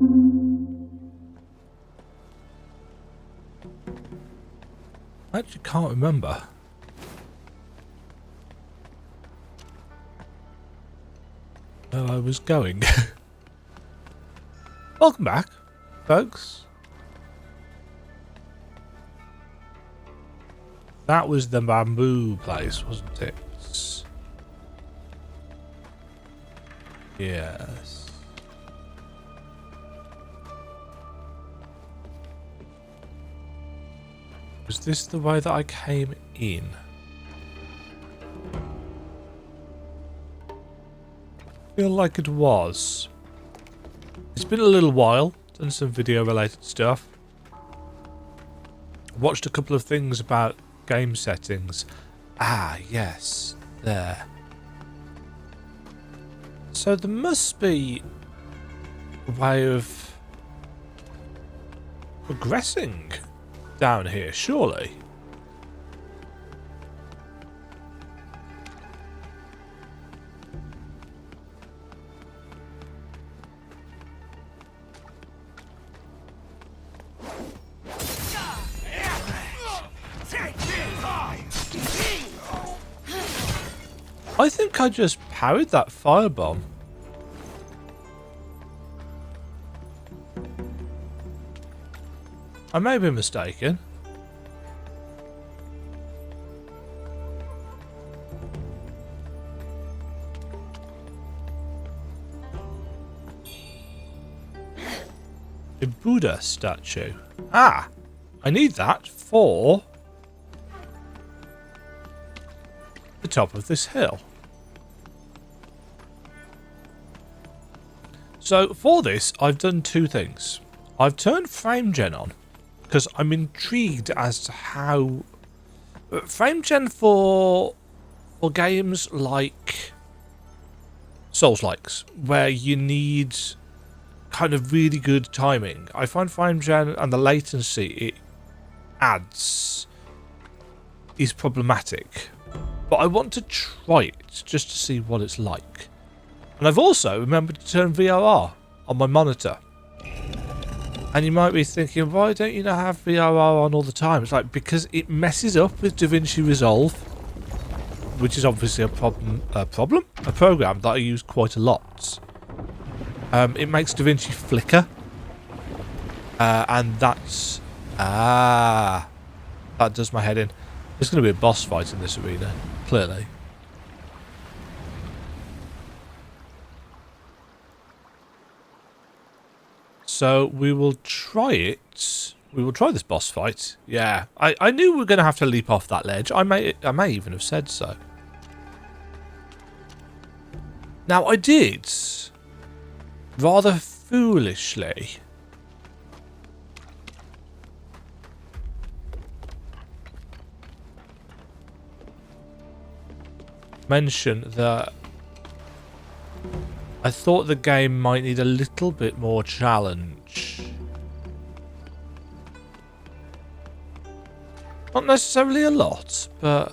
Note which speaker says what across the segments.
Speaker 1: I actually can't remember. Where I was going. Welcome back, folks. That was the bamboo place, wasn't it? Yes. Was this the way that I came in? I feel like it was. It's been a little while, done some video related stuff. Watched a couple of things about game settings. Ah, yes, there. So there must be a way of progressing down here, surely. I think I just parried that firebomb. I may be mistaken. A Buddha statue. Ah! I need that for the top of this hill. So for this, I've done two things. I've turned frame gen on because I'm intrigued as to how frame gen for games like soulslikes, where you need kind of really good timing. I find frame gen and the latency it adds is problematic, but I want to try it just to see what it's like. And I've also remembered to turn VRR on my monitor. And you might be thinking, why don't you not have VRR on all the time? It's like, because it messes up with DaVinci Resolve, which is obviously a program that I use quite a lot. It makes DaVinci flicker. And that's... that does my head in. There's going to be a boss fight in this arena, clearly. So we will try it. We will try this boss fight. Yeah, I knew we were going to have to leap off that ledge. I may even have said so. Now I did, rather foolishly, mention that I thought the game might need a little bit more challenge. Not necessarily a lot, but...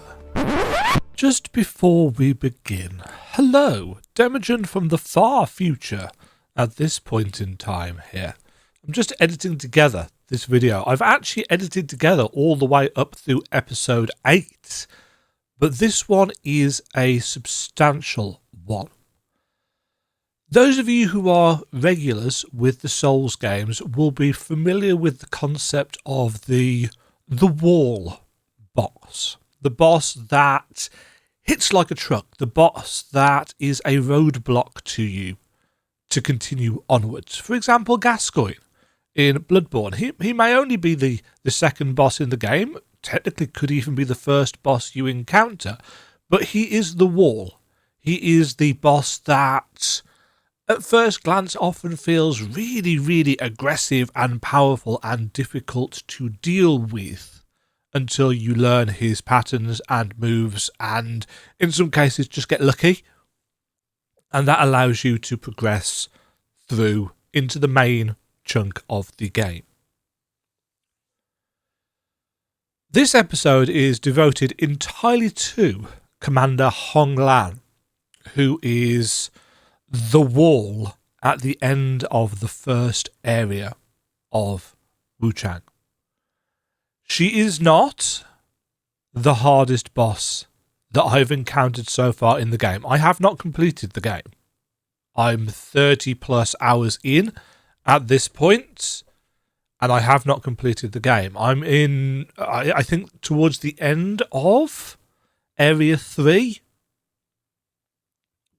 Speaker 1: Just before we begin, hello, Demajen from the far future at this point in time here. I'm just editing together this video. I've actually edited together all the way up through episode 8, but this one is a substantial one. Those of you who are regulars with the Souls games will be familiar with the concept of the wall boss. The boss that hits like a truck. The boss that is a roadblock to you to continue onwards. For example, Gascoigne in Bloodborne. He may only be the second boss in the game. Technically could even be the first boss you encounter. But he is the wall. He is the boss that... at first glance often feels really, really aggressive and powerful and difficult to deal with until you learn his patterns and moves and in some cases just get lucky. And that allows you to progress through into the main chunk of the game. This episode is devoted entirely to Commander Honglan, who is the wall at the end of the first area of Wuchang. She is not the hardest boss that I've encountered so far in the game. I have not completed the game. I'm 30 plus hours in at this point, and I have not completed the game. I'm in, I think, towards the end of Area 3,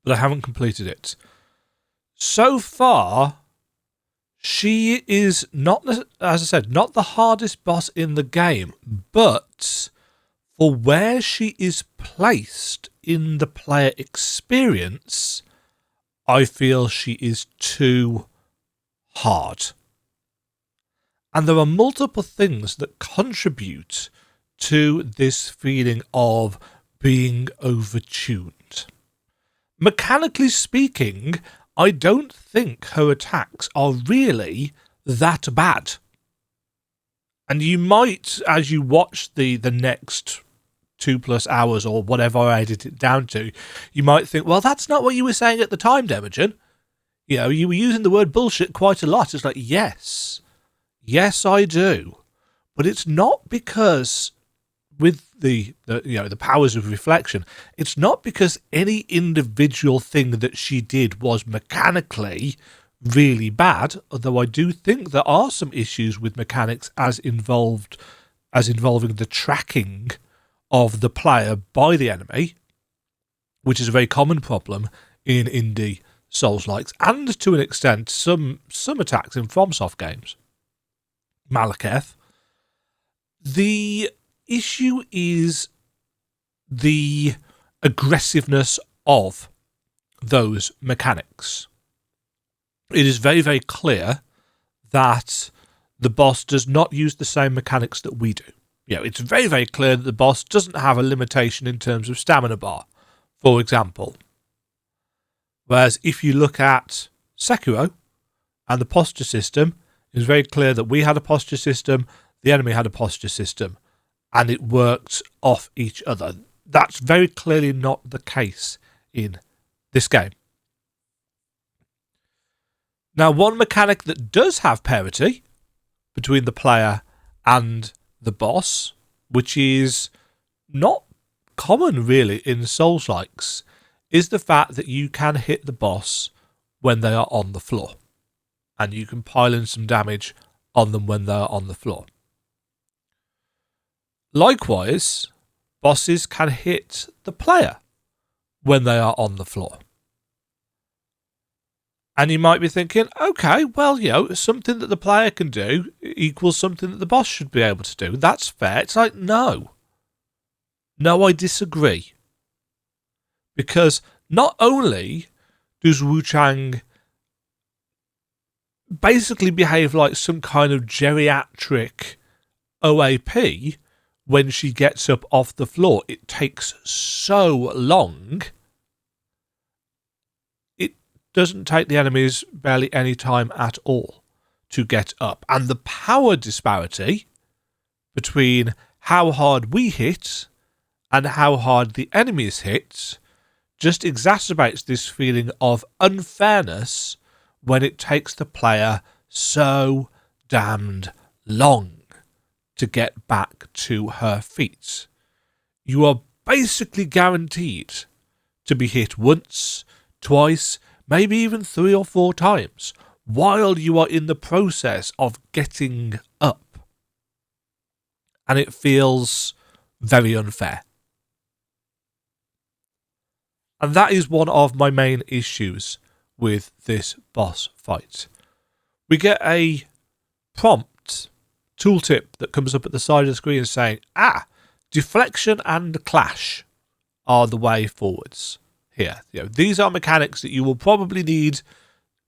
Speaker 1: but I haven't completed it. So far, she is not, as I said, not the hardest boss in the game, but for where she is placed in the player experience, I feel she is too hard. And there are multiple things that contribute to this feeling of being overtuned. Mechanically speaking, I don't think her attacks are really that bad. And you might, as you watch the next 2+ hours or whatever I edit it down to, you might think, well, that's not what you were saying at the time, Demajen. You know, you were using the word bullshit quite a lot. It's like, yes, I do. But it's not because with the powers of reflection, it's not because any individual thing that she did was mechanically really bad, although I do think there are some issues with mechanics as involving the tracking of the player by the enemy, which is a very common problem in indie soulslikes, and to an extent some attacks in FromSoft games. Malekith. The issue is the aggressiveness of those mechanics. It is very, very clear that the boss does not use the same mechanics that we do. You know, it's very, very clear that the boss doesn't have a limitation in terms of stamina bar, for example. Whereas if you look at Sekiro and the posture system, it's very clear that we had a posture system, the enemy had a posture system, and it worked off each other. That's very clearly not the case in this game. Now, one mechanic that does have parity between the player and the boss, which is not common really in Soulslikes, is the fact that you can hit the boss when they are on the floor. And you can pile in some damage on them when they are on the floor. Likewise, bosses can hit the player when they are on the floor. And you might be thinking, okay, well, you know, something that the player can do equals something that the boss should be able to do. That's fair. It's like, no. No, I disagree. Because not only does Wuchang basically behave like some kind of geriatric OAP when she gets up off the floor, it takes so long. It doesn't take the enemies barely any time at all to get up. And the power disparity between how hard we hit and how hard the enemies hit just exacerbates this feeling of unfairness when it takes the player so damned long to get back to her feet. You are basically guaranteed to be hit once, twice, maybe even 3 or 4 times while you are in the process of getting up. And it feels very unfair. And that is one of my main issues with this boss fight. We get a prompt tooltip that comes up at the side of the screen saying, deflection and clash are the way forwards here. You know, these are mechanics that you will probably need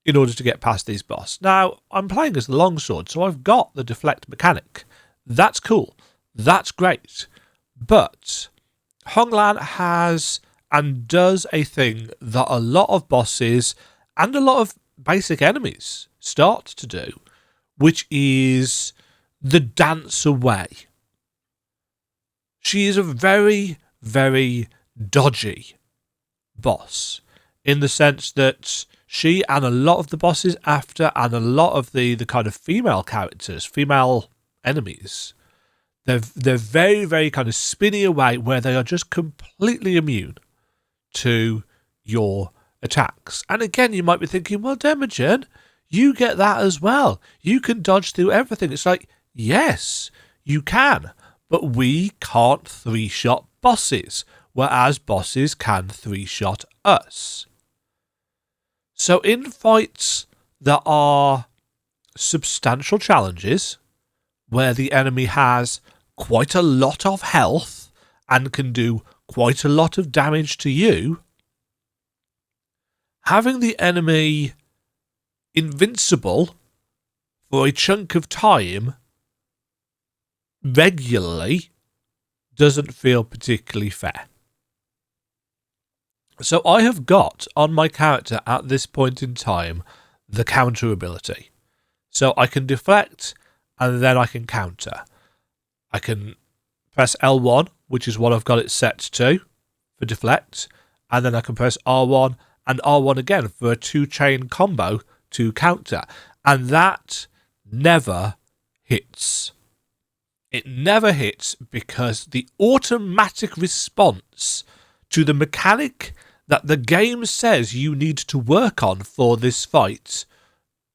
Speaker 1: in order to get past these boss. Now, I'm playing as the longsword, so I've got the deflect mechanic. That's cool. That's great. But Honglan has and does a thing that a lot of bosses and a lot of basic enemies start to do, which is the dance away. She is a very, very dodgy boss in the sense that She and a lot of the bosses after, and a lot of the kind of female characters, female enemies, they're very, very kind of spinny away where they are just completely immune to your attacks. And again, you might be thinking, well, Demajen, you get that as well. You can dodge through everything. It's like, yes, you can, but we can't three-shot bosses, whereas bosses can three-shot us. So in fights that are substantial challenges, where the enemy has quite a lot of health and can do quite a lot of damage to you, having the enemy invincible for a chunk of time regularly doesn't feel particularly fair. So I have got on my character at this point in time the counter ability. So I can deflect and then I can counter. I can press L1, which is what I've got it set to for deflect, and then I can press R1 and R1 again for a 2-chain combo to counter. And that never hits. It never hits because the automatic response to the mechanic that the game says you need to work on for this fight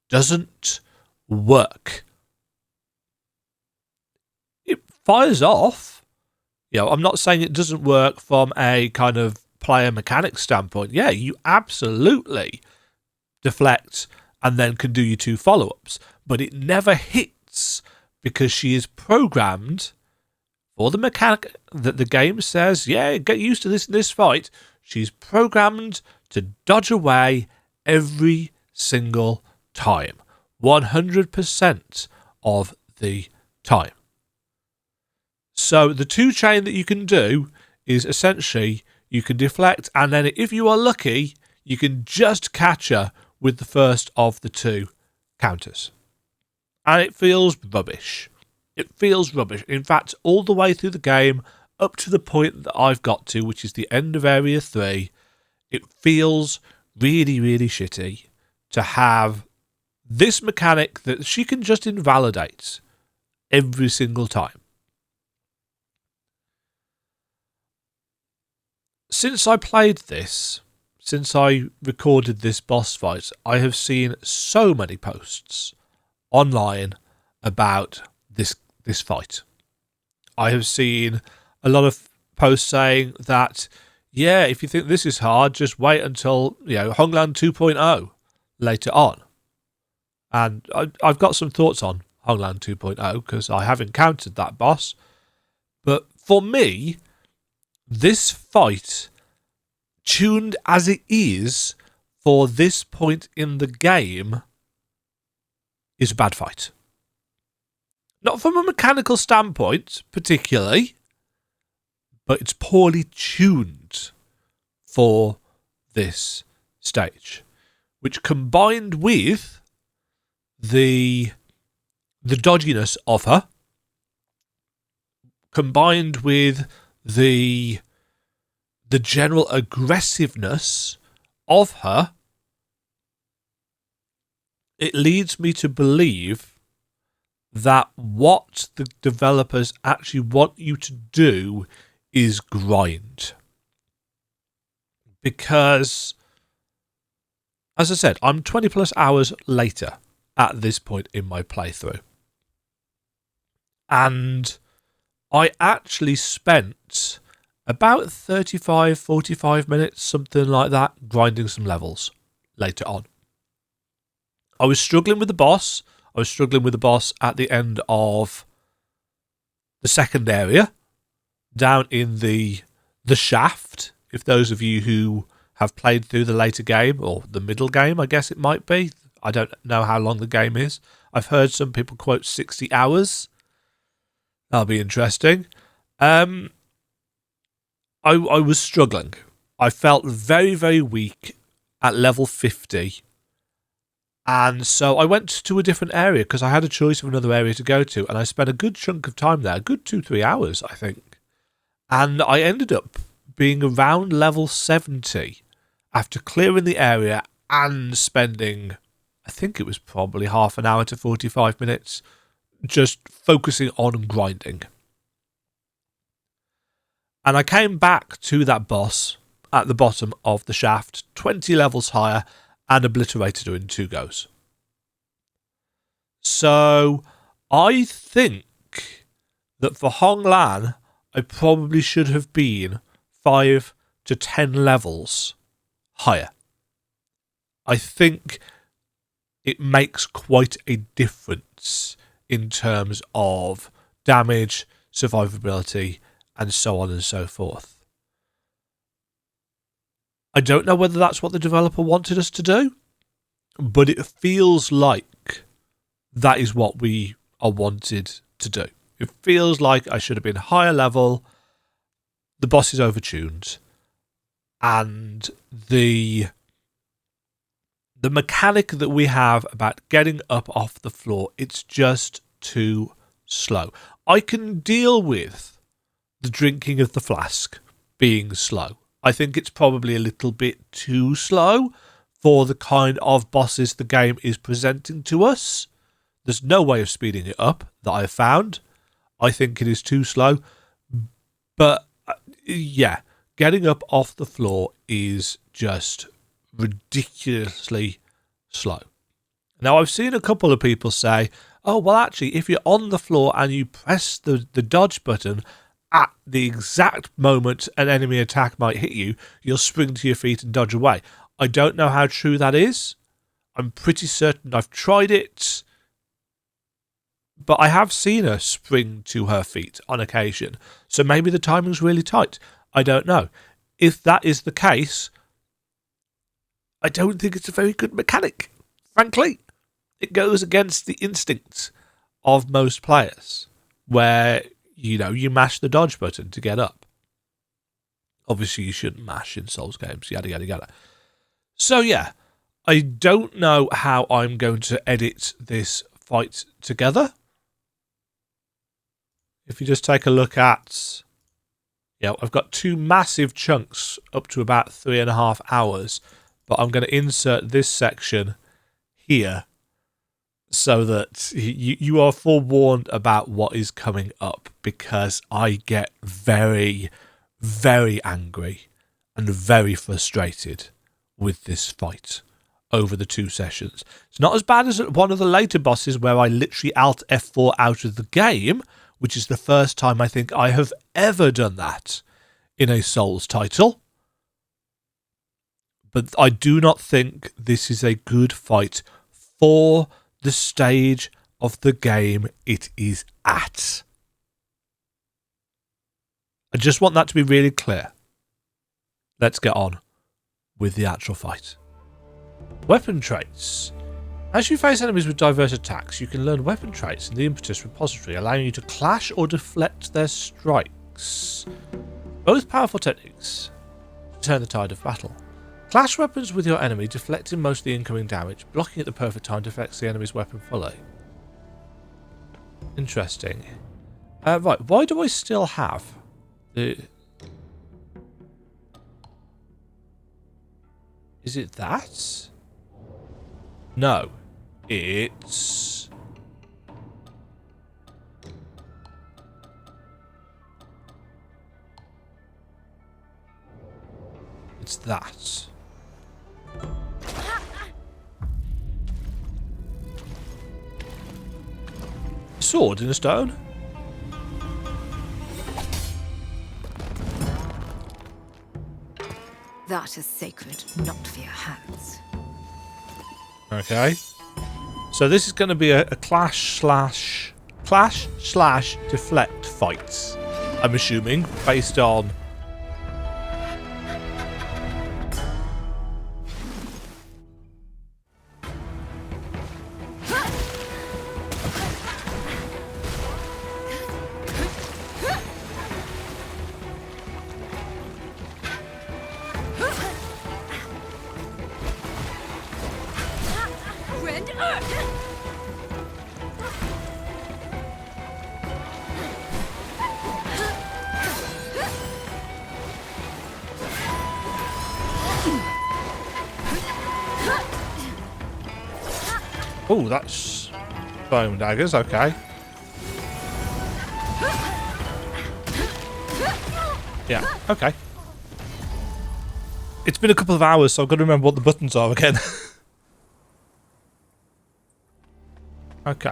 Speaker 1: doesn't work. It fires off. You know, I'm not saying it doesn't work from a kind of player mechanic standpoint. Yeah, you absolutely deflect and then can do your 2 follow-ups, but it never hits because she is programmed for the mechanic that the game says, yeah, get used to this in this fight. She's programmed to dodge away every single time, 100% of the time. So the 2-chain that you can do is essentially you can deflect, and then if you are lucky, you can just catch her with the first of the 2 counters. And it feels rubbish. It feels rubbish. In fact, all the way through the game, up to the point that I've got to, which is the end of Area 3, it feels really, really shitty to have this mechanic that she can just invalidate every single time. Since I played this, since I recorded this boss fight, I have seen so many posts online about this fight. I have seen a lot of posts saying that, yeah, if you think this is hard, just wait until, Honglan 2.0 later on. And I've got some thoughts on Honglan 2.0 because I have encountered that boss. But for me, this fight, tuned as it is for this point in the game, is a bad fight. Not from a mechanical standpoint, particularly, but it's poorly tuned for this stage, which combined with the dodginess of her, combined with the general aggressiveness of her, it leads me to believe that what the developers actually want you to do is grind. Because, as I said, I'm 20 plus hours later at this point in my playthrough. And I actually spent about 35, 45 minutes, something like that, grinding some levels later on. I was struggling with the boss. I was struggling with the boss at the end of the second area, down in the shaft. If those of you who have played through the later game, or the middle game, I guess it might be. I don't know how long the game is. I've heard some people quote 60 hours. That'll be interesting. I was struggling. I felt very, very weak at level 50. And so I went to a different area because I had a choice of another area to go to. And I spent a good chunk of time there, a good 2-3 hours, I think. And I ended up being around level 70 after clearing the area and spending, I think it was probably half an hour to 45 minutes, just focusing on grinding. And I came back to that boss at the bottom of the shaft, 20 levels higher, and obliterated her in 2 goes. So I think that for Honglan, I probably should have been 5 to 10 levels higher. I think it makes quite a difference in terms of damage, survivability, and so on and so forth. I don't know whether that's what the developer wanted us to do, but it feels like that is what we are wanted to do. It feels like I should have been higher level, the boss is overtuned, and the mechanic that we have about getting up off the floor, it's just too slow. I can deal with the drinking of the flask being slow. I think it's probably a little bit too slow for the kind of bosses the game is presenting to us. There's no way of speeding it up that I've found. I think it is too slow. But yeah, getting up off the floor is just ridiculously slow. Now, I've seen a couple of people say, oh, well, actually, if you're on the floor and you press the dodge button at the exact moment an enemy attack might hit you, you'll spring to your feet and dodge away. I don't know how true that is. I'm pretty certain I've tried it, but I have seen her spring to her feet on occasion. So maybe the timing's really tight. I don't know. If that is the case, I don't think it's a very good mechanic. Frankly, it goes against the instincts of most players, where, you know, you mash the dodge button to get up. Obviously, you shouldn't mash in Souls games, yada, yada, yada. So, yeah, I don't know how I'm going to edit this fight together. If you just take a look at, I've got 2 massive chunks up to about 3.5 hours, but I'm going to insert this section here so that you are forewarned about what is coming up, because I get very, very angry and very frustrated with this fight over the 2 sessions. It's not as bad as one of the later bosses where I literally Alt F4 out of the game, which is the first time I think I have ever done that in a Souls title. But I do not think this is a good fight for the stage of the game it is at. I just want that to be really clear. Let's get on with the actual fight. Weapon traits. As you face enemies with diverse attacks, you can learn weapon traits in the Impetus repository, allowing you to clash or deflect their strikes. Both powerful techniques to turn the tide of battle. Clash weapons with your enemy, deflecting most of the incoming damage. Blocking at the perfect time deflects the enemy's weapon fully. Interesting. Right, why do I still have the... Is it that? No. It's... It's that. Sword in a stone?
Speaker 2: That is sacred, not for your hands.
Speaker 1: Okay. So this is going to be a clash slash deflect fight, I'm assuming, based on... Oh, that's bone daggers, okay. Yeah, okay. It's been a couple of hours, so I've got to remember what the buttons are again. Okay.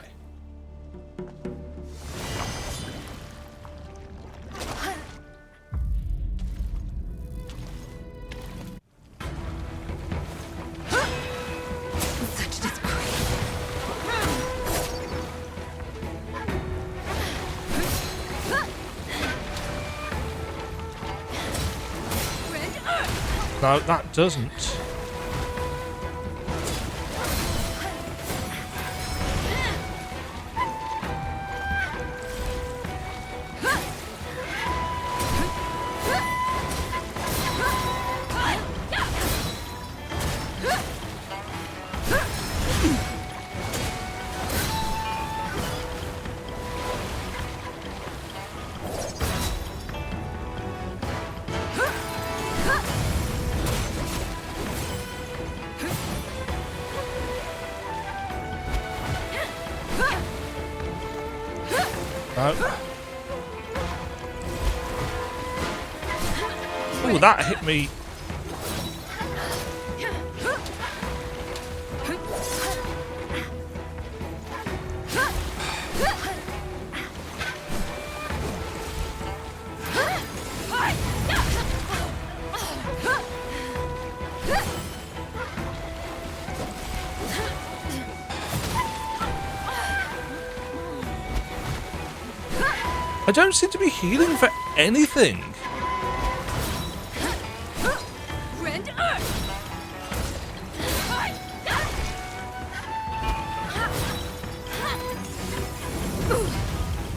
Speaker 1: No, that doesn't. No. Oh, that hit me. I don't seem to be healing for anything.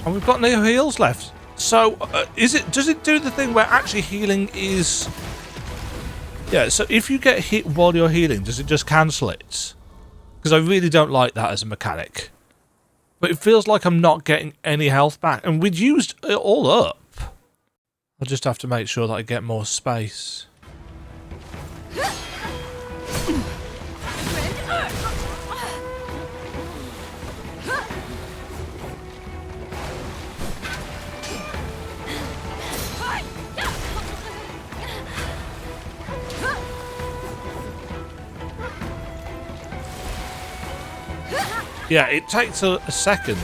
Speaker 1: And we've got no heals left. So, does it do the thing where actually healing is... Yeah, so if you get hit while you're healing, does it just cancel it? Because I really don't like that as a mechanic. But it feels like I'm not getting any health back. And we'd used it all up. I'll just have to make sure that I get more space. Yeah, it takes a second.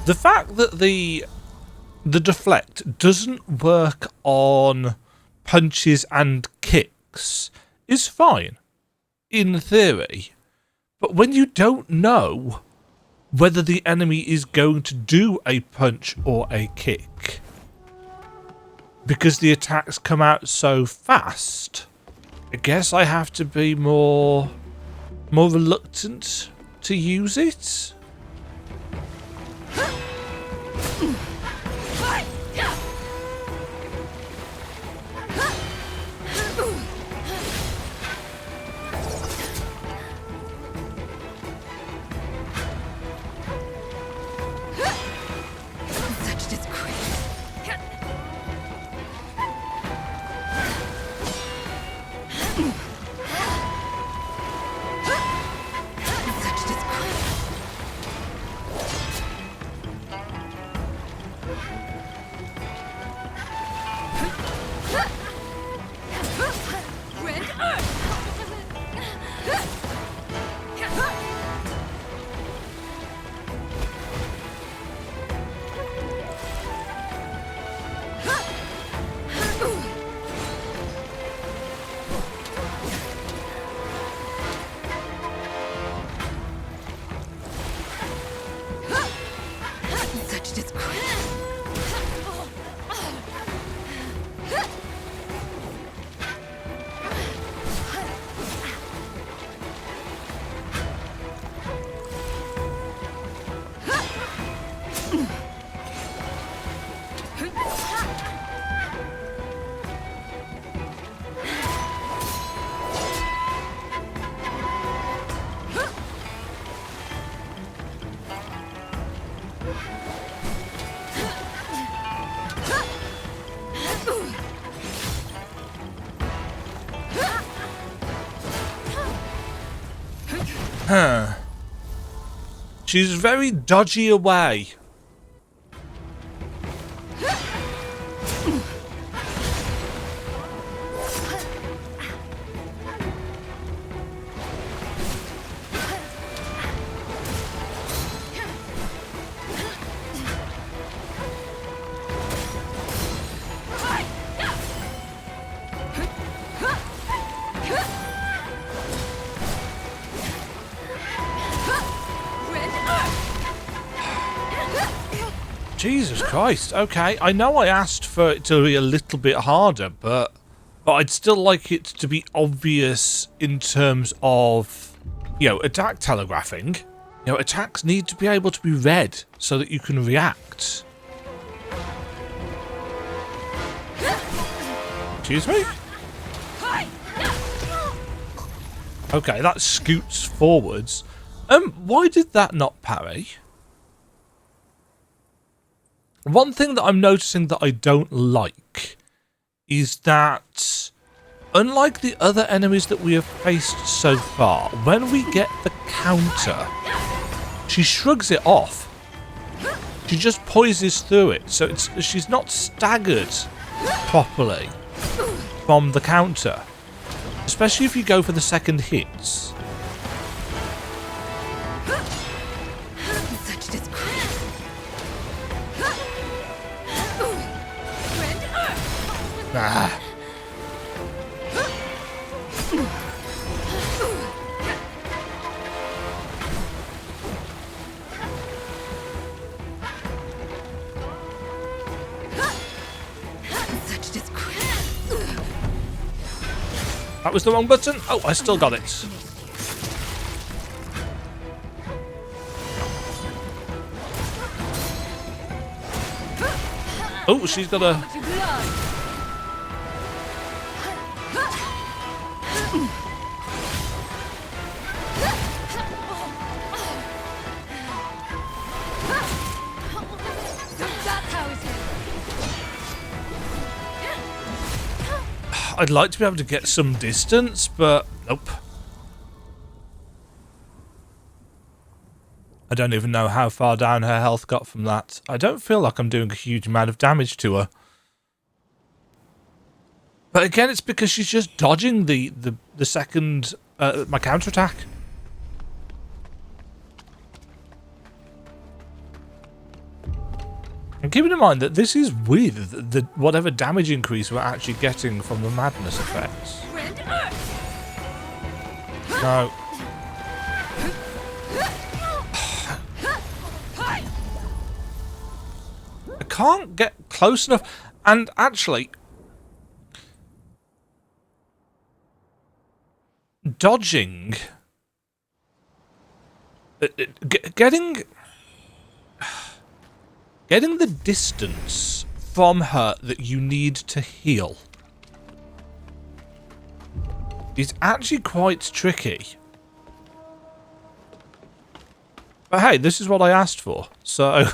Speaker 1: The fact that the deflect doesn't work on punches and kicks is fine, in theory. But when you don't know whether the enemy is going to do a punch or a kick, because the attacks come out so fast, I guess I have to be more reluctant to use it. She's very dodgy away. Jesus Christ, okay, I know I asked for it to be a little bit harder, but I'd still like it to be obvious in terms of, you know, attack telegraphing. You know, attacks need to be able to be read so that you can react. Excuse me? Okay, that scoots forwards. Why did that not parry? One thing that I'm noticing that I don't like is that, unlike the other enemies that we have faced so far, when we get the counter, she shrugs it off. She just poises through it, so she's not staggered properly from the counter, especially if you go for the second hits. Ah. That was the wrong button. Oh, I still got it. Oh, she's got a... I'd like to be able to get some distance, but nope. I don't even know how far down her health got from that. I don't feel like I'm doing a huge amount of damage to her. But again, it's because she's just dodging the second, my counterattack. And keeping in mind that this is with the whatever damage increase we're actually getting from the madness effects. No. I can't get close enough. And actually, dodging, getting the distance from her that you need to heal is actually quite tricky. But hey, this is what I asked for, so...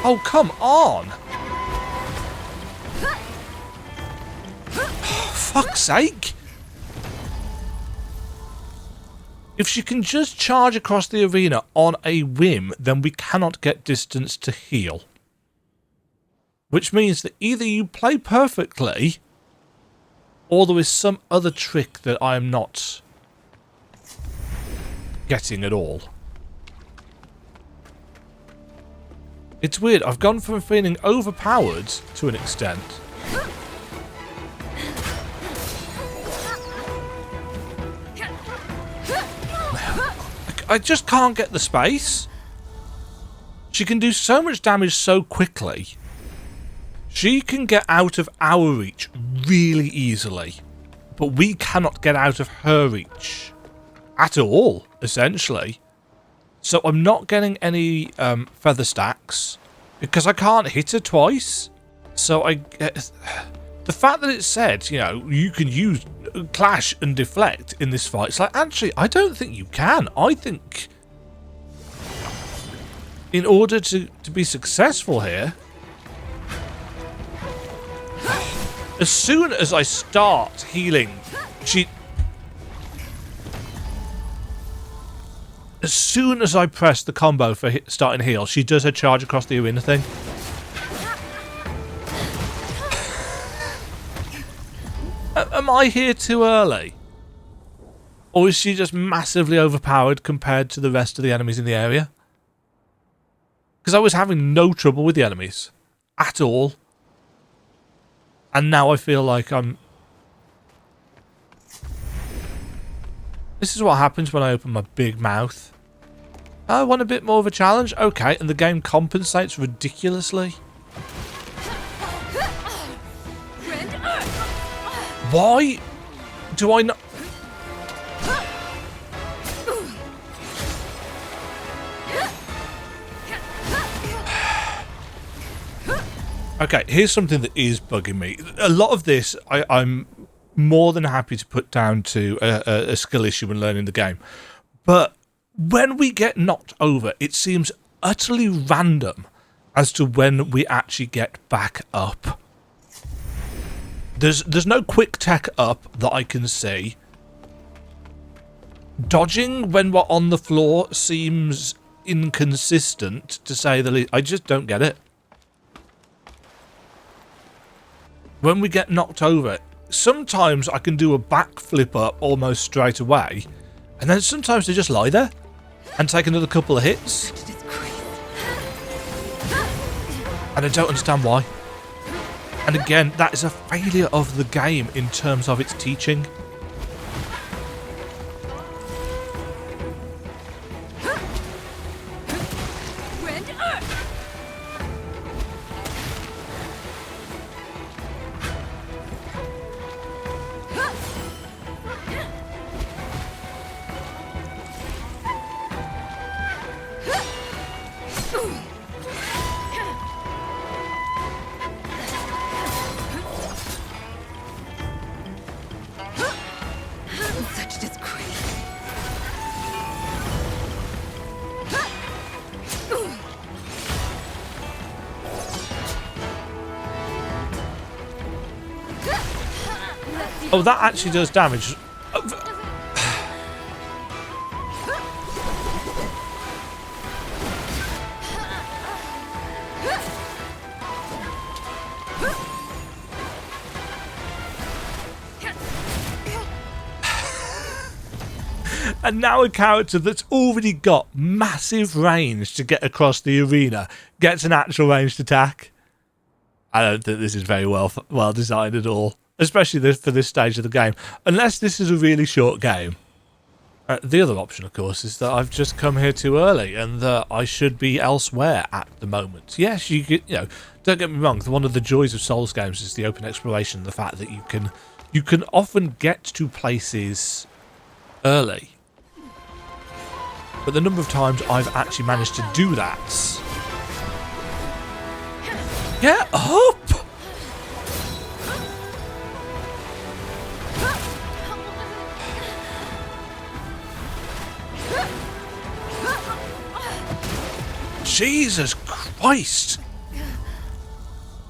Speaker 1: Oh, come on! Oh, fuck's sake! If she can just charge across the arena on a whim, then we cannot get distance to heal. Which means that either you play perfectly, or there is some other trick that I am not getting at all. It's weird, I've gone from feeling overpowered to an extent. I just can't get the space. She can do so much damage so quickly. She can get out of our reach really easily, but we cannot get out of her reach at all, essentially. So I'm not getting any feather stacks because I can't hit her twice. So the fact that it said, you know, you can use clash and deflect in this fight, it's like, actually, I don't think you can. I think in order to be successful here... As soon as I start healing, as soon as I press the combo for starting heal, she does her charge across the arena thing. Am I here too early? Or is she just massively overpowered compared to the rest of the enemies in the area? Because I was having no trouble with the enemies. At all. And now I feel like I'm... This is what happens when I open my big mouth. I want a bit more of a challenge? Okay, and the game compensates ridiculously. Why do I not... Okay, here's something that is bugging me. A lot of this I'm more than happy to put down to a skill issue when learning the game. But when we get knocked over, it seems utterly random as to when we actually get back up. There's no quick tech up that I can see. Dodging when we're on the floor seems inconsistent, to say the least. I just don't get it. When we get knocked over, sometimes I can do a backflip up almost straight away, and then sometimes they just lie there and take another couple of hits. And I don't understand why. And again, that is a failure of the game in terms of its teaching. Oh, that actually does damage. And now a character that's already got massive range to get across the arena gets an actual ranged attack. I don't think this is very well designed at all. Especially for this stage of the game. Unless this is a really short game. The other option, of course, is that I've just come here too early and that I should be elsewhere at the moment. Yes, you know, don't get me wrong. One of the joys of Souls games is the open exploration. The fact that you can often get to places early. But the number of times I've actually managed to do that. Get up! Jesus Christ!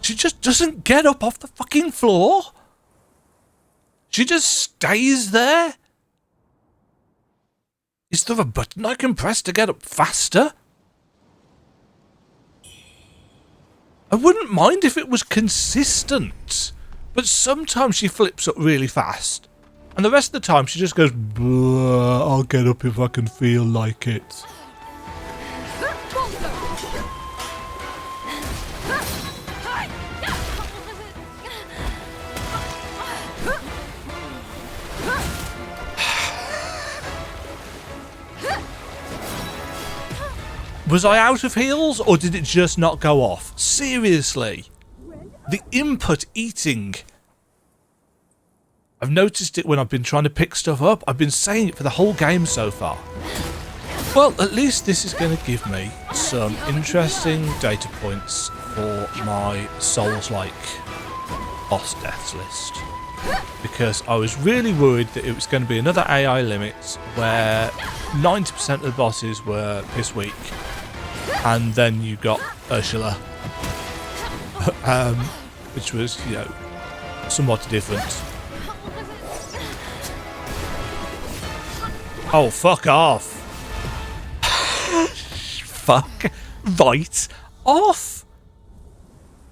Speaker 1: She just doesn't get up off the fucking floor. She just stays there. Is there a button I can press to get up faster? I wouldn't mind if it was consistent, but sometimes she flips up really fast, and the rest of the time she just goes, I'll get up if I can feel like it. Was I out of heals, or did it just not go off? Seriously. The input eating. I've noticed it when I've been trying to pick stuff up. I've been saying it for the whole game so far. Well, at least this is going to give me some interesting data points for my Souls-like boss deaths list. Because I was really worried that it was going to be another AI limit where 90% of the bosses were piss weak. And then you got Ursula, which was, you know, somewhat different. Oh, fuck off. Fuck right off.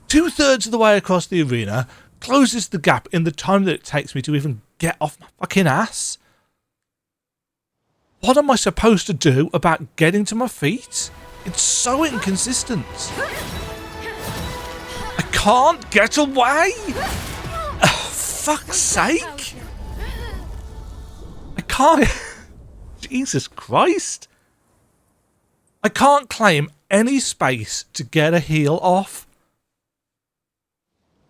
Speaker 1: 2/3 of the way across the arena closes the gap in the time that it takes me to even get off my fucking ass. What am I supposed to do about getting to my feet? It's so inconsistent. I can't get away. Oh, fuck's sake. I can't. Jesus Christ. I can't claim any space to get a heal off.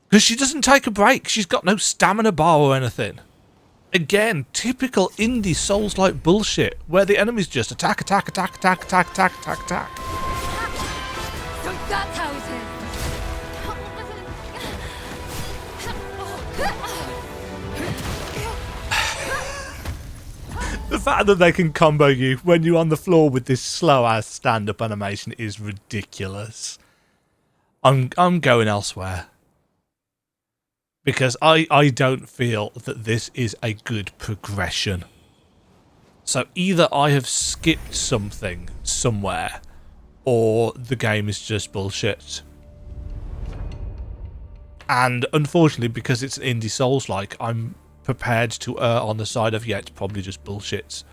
Speaker 1: Because she doesn't take a break. She's got no stamina bar or anything. Again, typical indie Souls-like bullshit, where the enemies just attack, attack, attack, attack, attack, attack, attack, attack.
Speaker 3: So that's how it is.
Speaker 1: The fact that they can combo you when you're on the floor with this slow-ass stand-up animation is ridiculous. I'm going elsewhere. Because I don't feel that this is a good progression. So either I have skipped something somewhere, or the game is just bullshit. And unfortunately, because it's an indie Souls-like, I'm prepared to err on the side of, yeah, it's probably just bullshit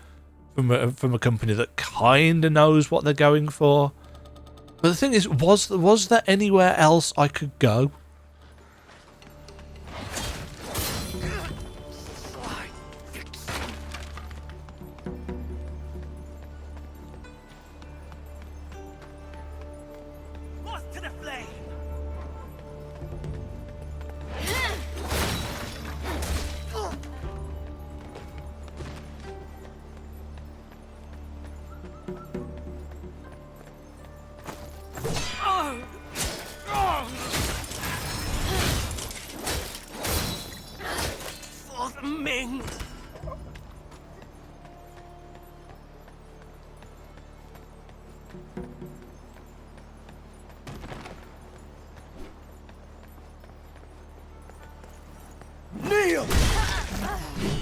Speaker 1: from a company that kind of knows what they're going for. But the thing is, was there anywhere else I could go?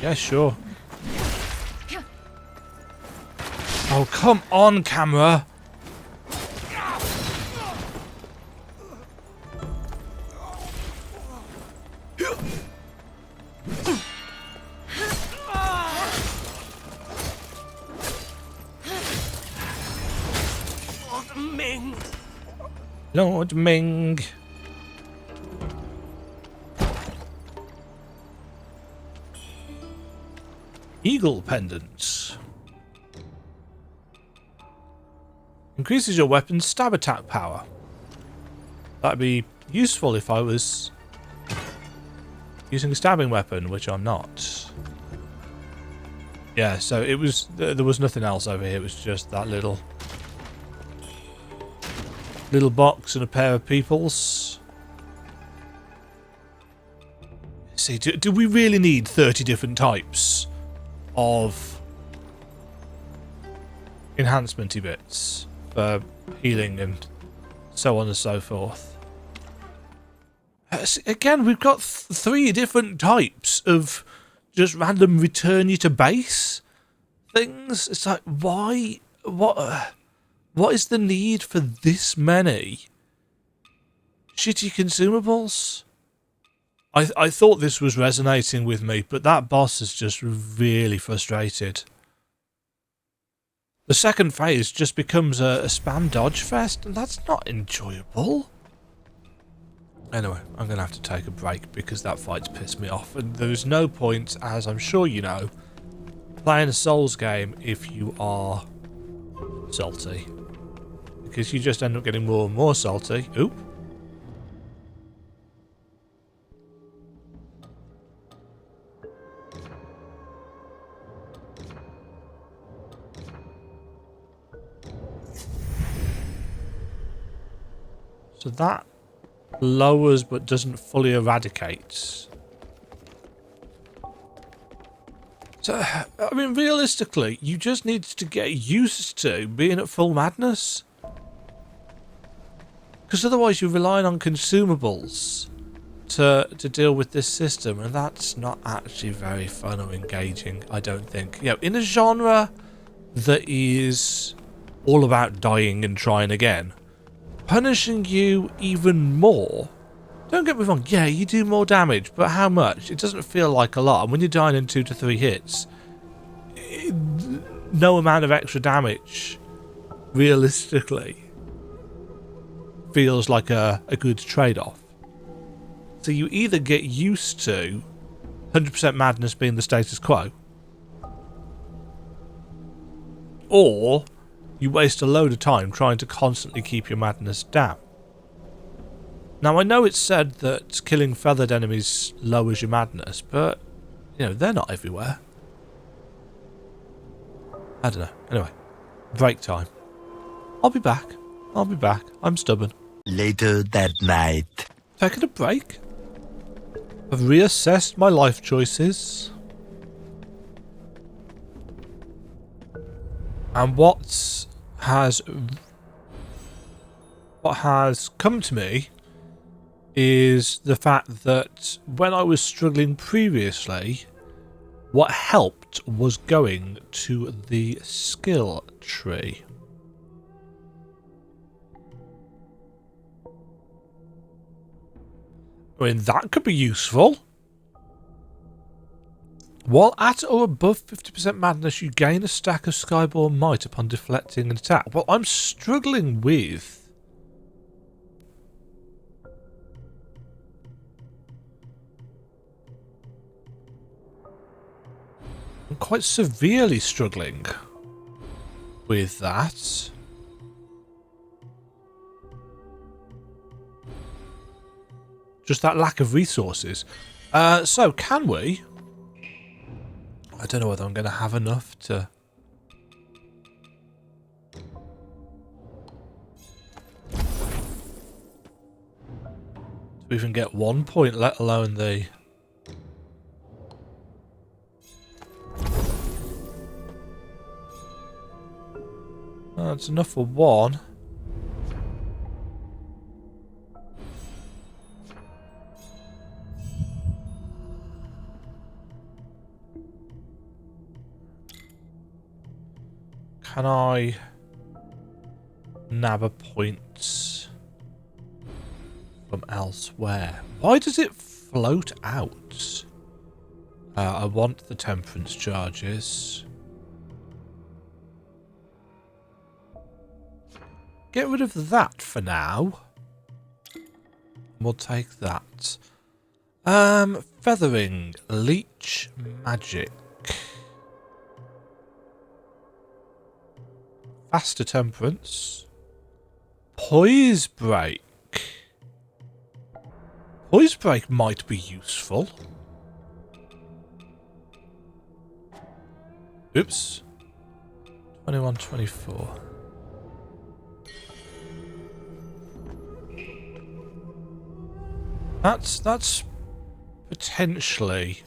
Speaker 1: Yeah, sure. Oh, come on, camera. Lord Ming. Eagle pendants. Increases your weapon's stab attack power. That'd be useful if I was using a stabbing weapon, which I'm not. Yeah, so it was. There was nothing else over here. It was just that little box and a pair of peoples. See, do we really need 30 different types of enhancement-y bits for healing and so on and so forth? Again, we've got 3 different types of just random return you to base things. It's like, why? What is the need for this many shitty consumables? I thought this was resonating with me, but that boss is just really frustrated. The second phase just becomes a spam dodge fest, and that's not enjoyable. Anyway, I'm going to have to take a break because that fight's pissed me off, and there's no point, as I'm sure you know, playing a Souls game if you are salty. Because you just end up getting more and more salty. Oop. So that lowers but doesn't fully eradicate. So, I mean, realistically, you just need to get used to being at full madness. Because otherwise you're relying on consumables to deal with this system, and that's not actually very fun or engaging, I don't think. You know, in a genre that is all about dying and trying again, punishing you even more. Don't get me wrong, yeah, you do more damage, but how much? It doesn't feel like a lot, and when you're dying in 2 to 3 hits, no amount of extra damage, realistically, feels like a good trade-off. So you either get used to 100% madness being the status quo, or you waste a load of time trying to constantly keep your madness down. Now, I know it's said that killing feathered enemies lowers your madness, but, you know, they're not everywhere. I don't know. Anyway, break time. I'll be back. I'll be back. I'm stubborn.
Speaker 4: Later that night.
Speaker 1: Taking a break. I've reassessed my life choices. And what has come to me is the fact that when I was struggling previously, what helped was going to the skill tree. I mean, that could be useful. While at or above 50% madness, you gain a stack of Skyborn Might upon deflecting an attack. Well, I'm struggling with... I'm quite severely struggling with that. Just that lack of resources. So, can we... I don't know whether I'm going to have enough to... to even get 1 point, let alone the... That's enough for 1. Can I nab a point from elsewhere? Why does it float out? I want the temperance charges. Get rid of that for now. We'll take that. Feathering, leech, magic. Faster temperance. Poise break. Poise break might be useful. Oops. 21, 24. That's potentially...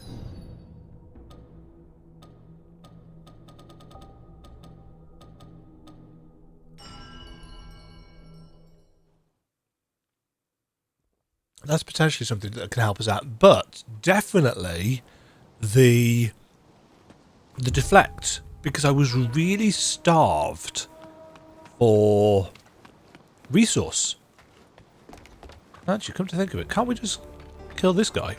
Speaker 1: That's potentially something that can help us out, but definitely the deflect, because I was really starved for resource. Actually, come to think of it, can't we just kill this guy?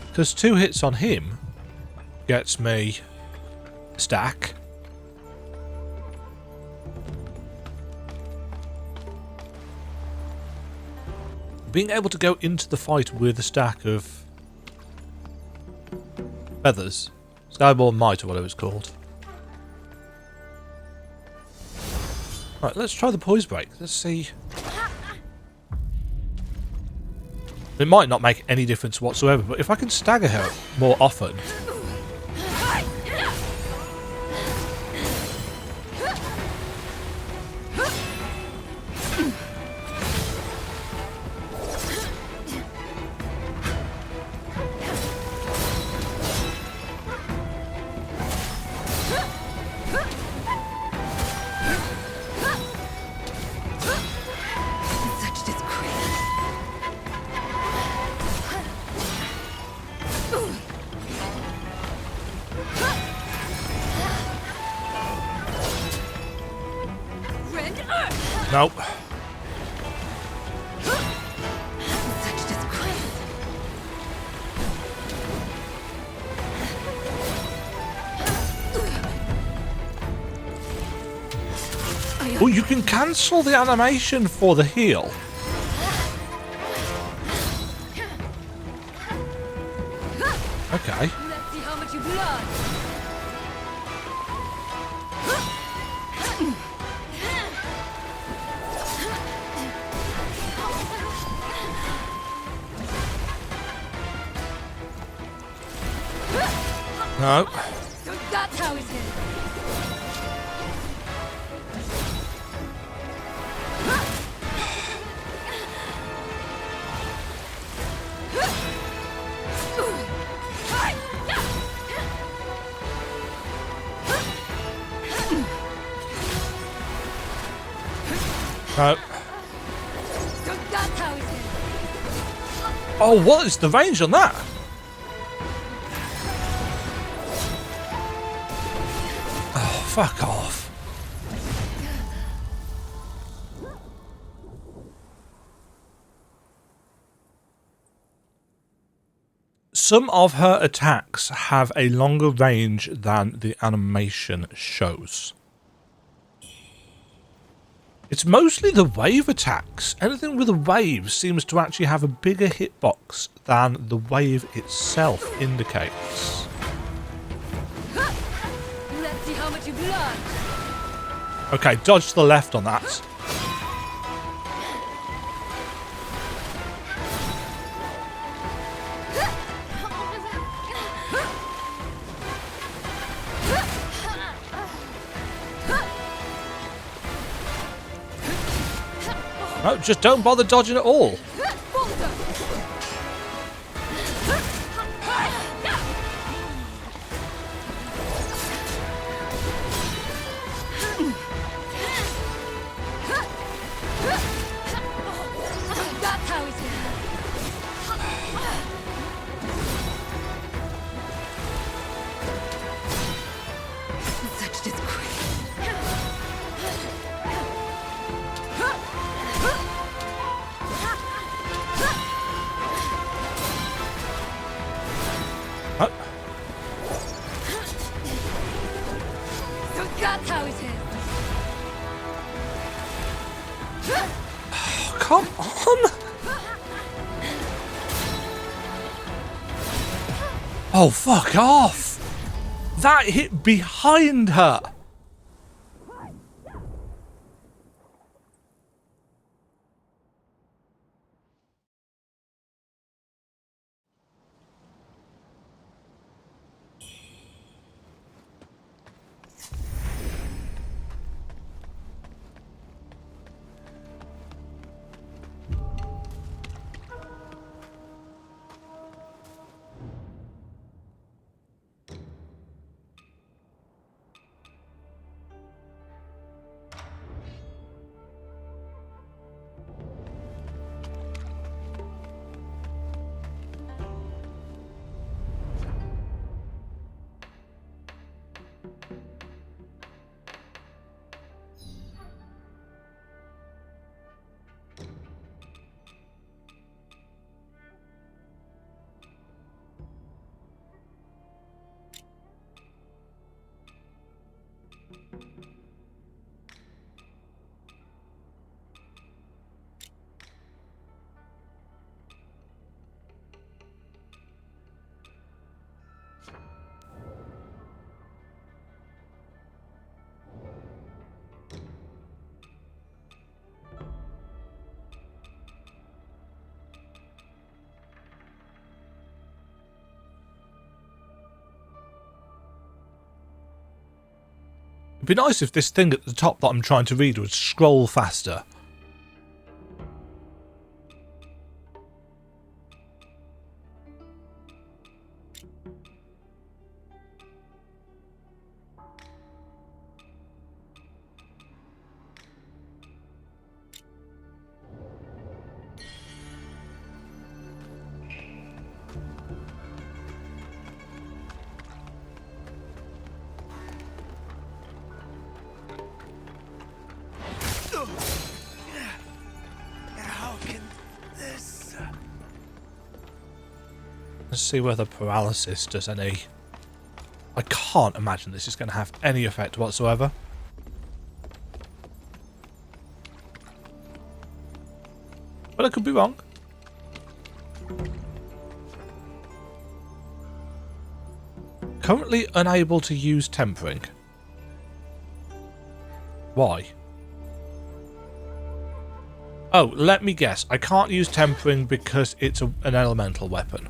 Speaker 1: Because 2 hits on him gets me a stack. Being able to go into the fight with a stack of feathers, Skyborn Might or whatever it's called. Right, let's try the poise break. Let's see. It might not make any difference whatsoever, but if I can stagger her more often...
Speaker 2: Such disgrace.
Speaker 1: Nope.
Speaker 2: Such disgrace.
Speaker 1: Oh, you can cancel the animation for the heal. Okay.
Speaker 3: Let's see how much you blood.
Speaker 1: No.
Speaker 3: So that's how it is.
Speaker 1: No.
Speaker 3: So that's how it is.
Speaker 1: Oh, what is the range on that? Oh, fuck off. Some of her attacks have a longer range than the animation shows. It's mostly the wave attacks. Anything with a wave seems to actually have a bigger hitbox than the wave itself indicates.
Speaker 3: Let's see how much you blood.
Speaker 1: Okay, dodge to the left on that. No, just don't bother dodging at all.
Speaker 3: That's how it is.
Speaker 2: Such disgrace.
Speaker 1: Oh,
Speaker 3: So that's how it is.
Speaker 1: come on. Oh, fuck off. That hit behind her. It'd be nice if this thing at the top that I'm trying to read would scroll faster. Let's see whether paralysis does any... I can't imagine this is going to have any effect whatsoever. But I could be wrong. Currently unable to use tempering. Why? Oh, let me guess. I can't use tempering because it's an elemental weapon.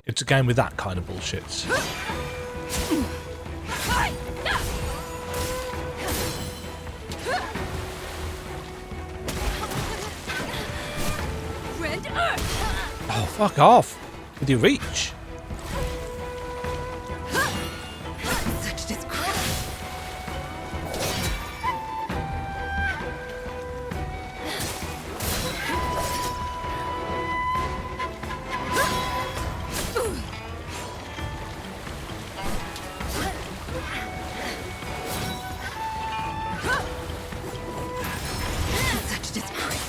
Speaker 1: It's a game with that kind of bullshit. Oh, fuck off. With your reach.
Speaker 2: Such disgrace. Such disgrace.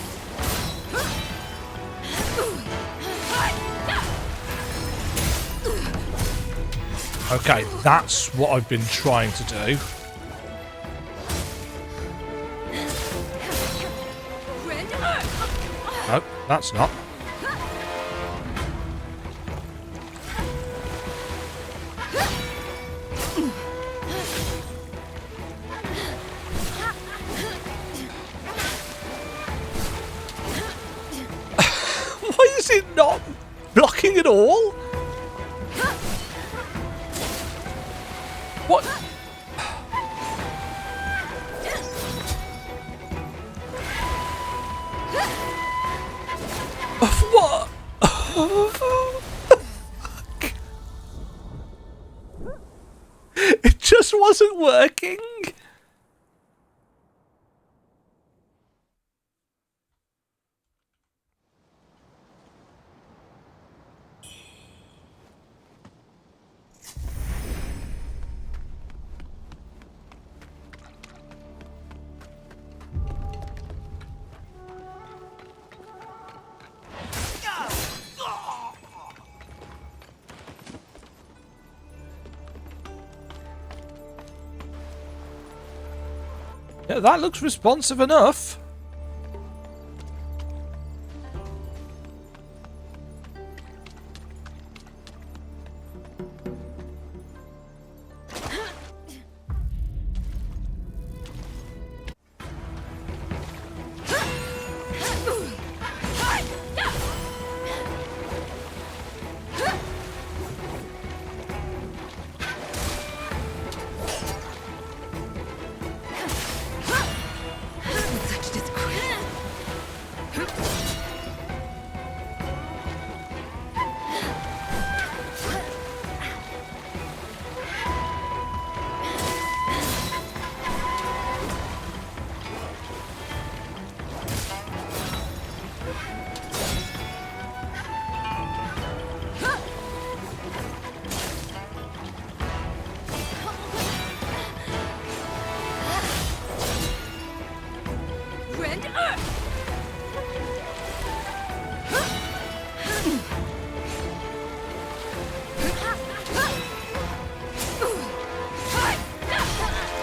Speaker 1: Okay, that's what I've been trying to do. Nope, that's not. Why is it not blocking at all? What? What? It just wasn't working. Yeah, that looks responsive enough.
Speaker 2: Such disgrace.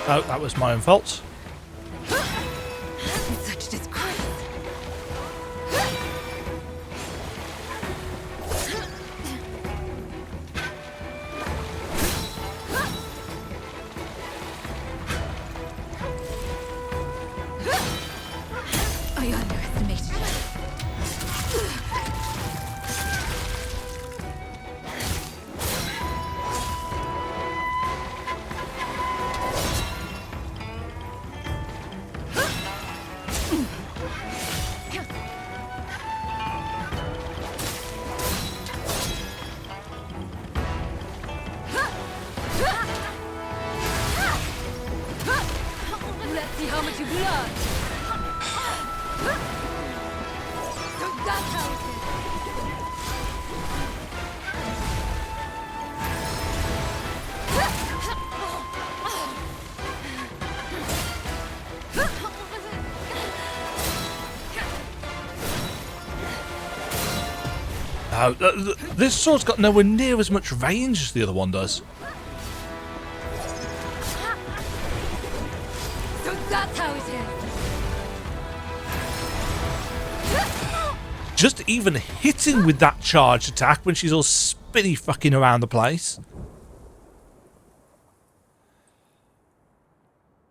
Speaker 1: Oh, that was my own fault.
Speaker 2: Such disgrace. I underestimated you.
Speaker 3: Let's see how much you've learned. So that's how it is.
Speaker 1: No, this sword's got nowhere near as much range as the other one does.
Speaker 3: So that's how it is.
Speaker 1: Just even hitting with that charge attack when she's all spinny fucking around the place.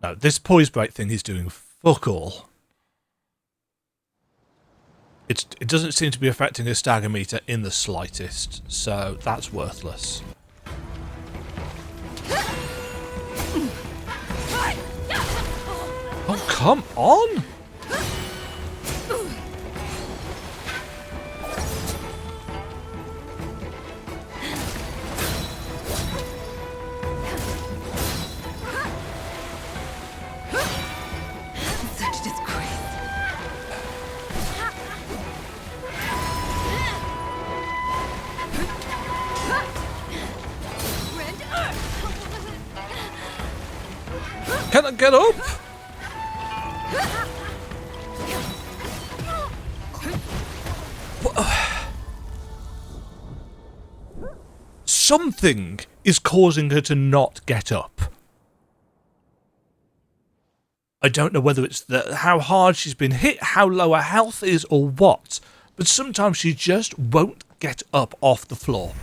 Speaker 1: No, this poise break thing is doing fuck all. It doesn't seem to be affecting her stagger meter in the slightest, so that's worthless. Oh, come on!
Speaker 2: Such disgrace.
Speaker 1: Can I get up? Something is causing her to not get up. I don't know whether it's how hard she's been hit, how low her health is, or what, but sometimes she just won't get up off the floor.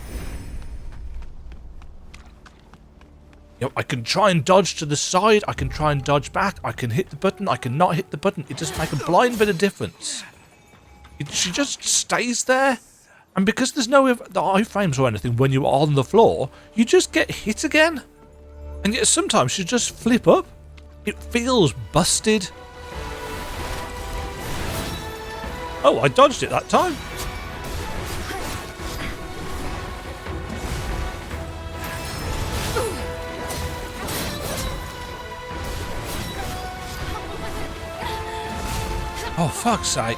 Speaker 1: You know, I can try and dodge to the side, I can try and dodge back, I can hit the button, I can not hit the button. It doesn't make a blind bit of difference. She just stays there. And because there's no the iframes or anything when you're on the floor, you just get hit again. And yet sometimes you just flip up. It feels busted. Oh, I dodged it that time. Oh, fuck's sake.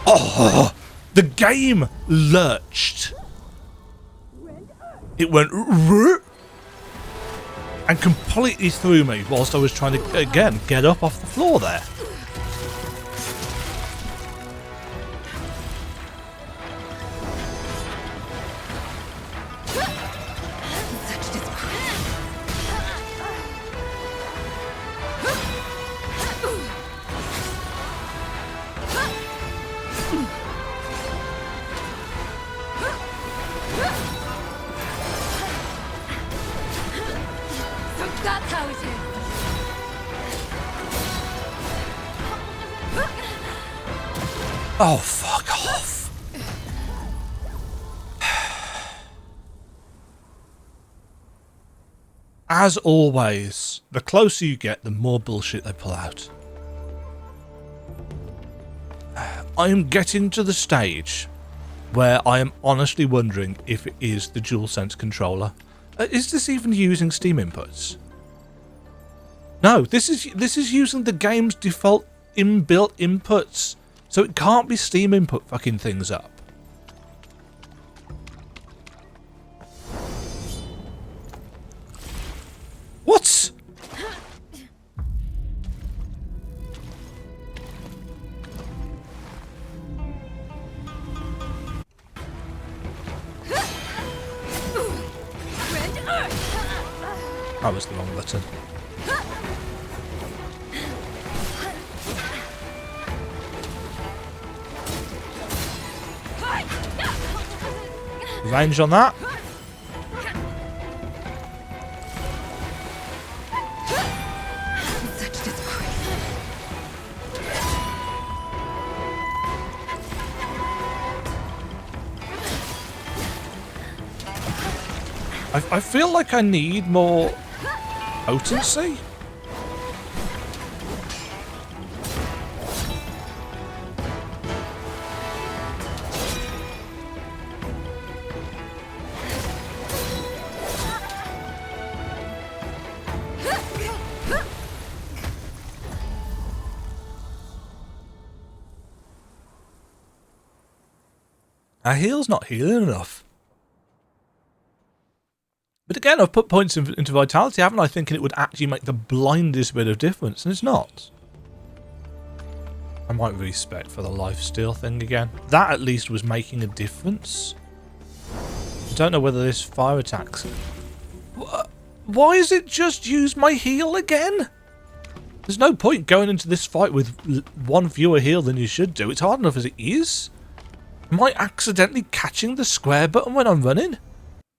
Speaker 1: Oh, the game lurched. It went and completely threw me whilst I was trying to, again, get up off the floor there.
Speaker 2: Such disgrace.
Speaker 3: So that's how it is.
Speaker 1: Oh, fuck off. As always, the closer you get, the more bullshit they pull out. I am getting to the stage where I am honestly wondering if it is the DualSense controller. Is this even using Steam inputs? No, this is using the game's default inbuilt inputs, so it can't be Steam input fucking things up. What? That was the wrong button. Range on that.
Speaker 2: Such disgrace.
Speaker 1: I feel like I need more potency. Our heal's not healing enough. But again, I've put points into vitality, haven't I, thinking it would actually make the blindest bit of difference, and it's not. I might respec for the lifesteal thing again. That at least was making a difference. I don't know whether this fire attacks... Why is it just use my heal again? There's no point going into this fight with one fewer heal than you should do. It's hard enough as it is. Am I accidentally catching the square button when I'm running?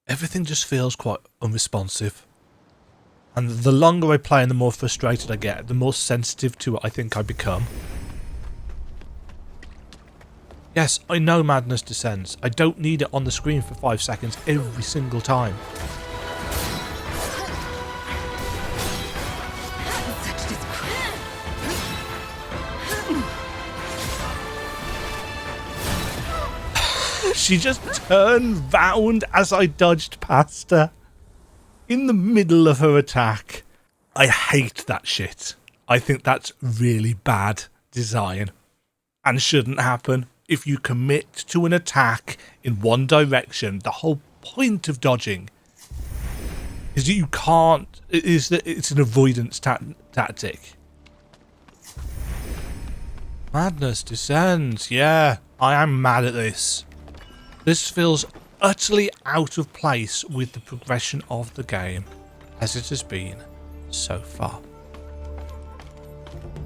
Speaker 1: Everything just feels quite unresponsive. And the longer I play and the more frustrated I get, the more sensitive to it I think I become. Yes, I know madness descends. I don't need it on the screen for 5 seconds every single time.
Speaker 2: Such disgrace.
Speaker 1: She just turned round as I dodged past her. In the middle of her attack. I hate that shit. I think that's really bad design. And shouldn't happen. If you commit to an attack in one direction, the whole point of dodging is that you can't... It's an avoidance tactic. Madness descends. Yeah, I am mad at this. This feels utterly out of place with the progression of the game, as it has been so far.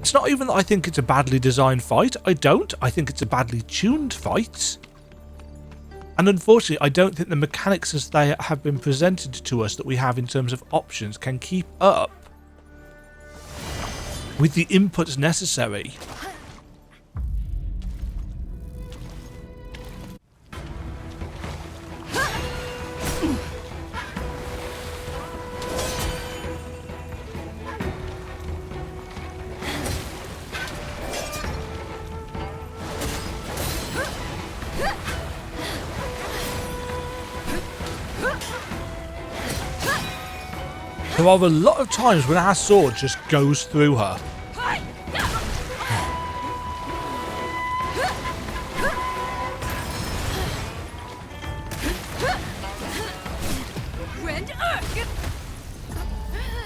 Speaker 1: It's not even that I think it's a badly designed fight. I don't. I think it's a badly tuned fight. And unfortunately, I don't think the mechanics as they have been presented to us that we have in terms of options can keep up with the inputs necessary. There are a lot of times when our sword just goes through her.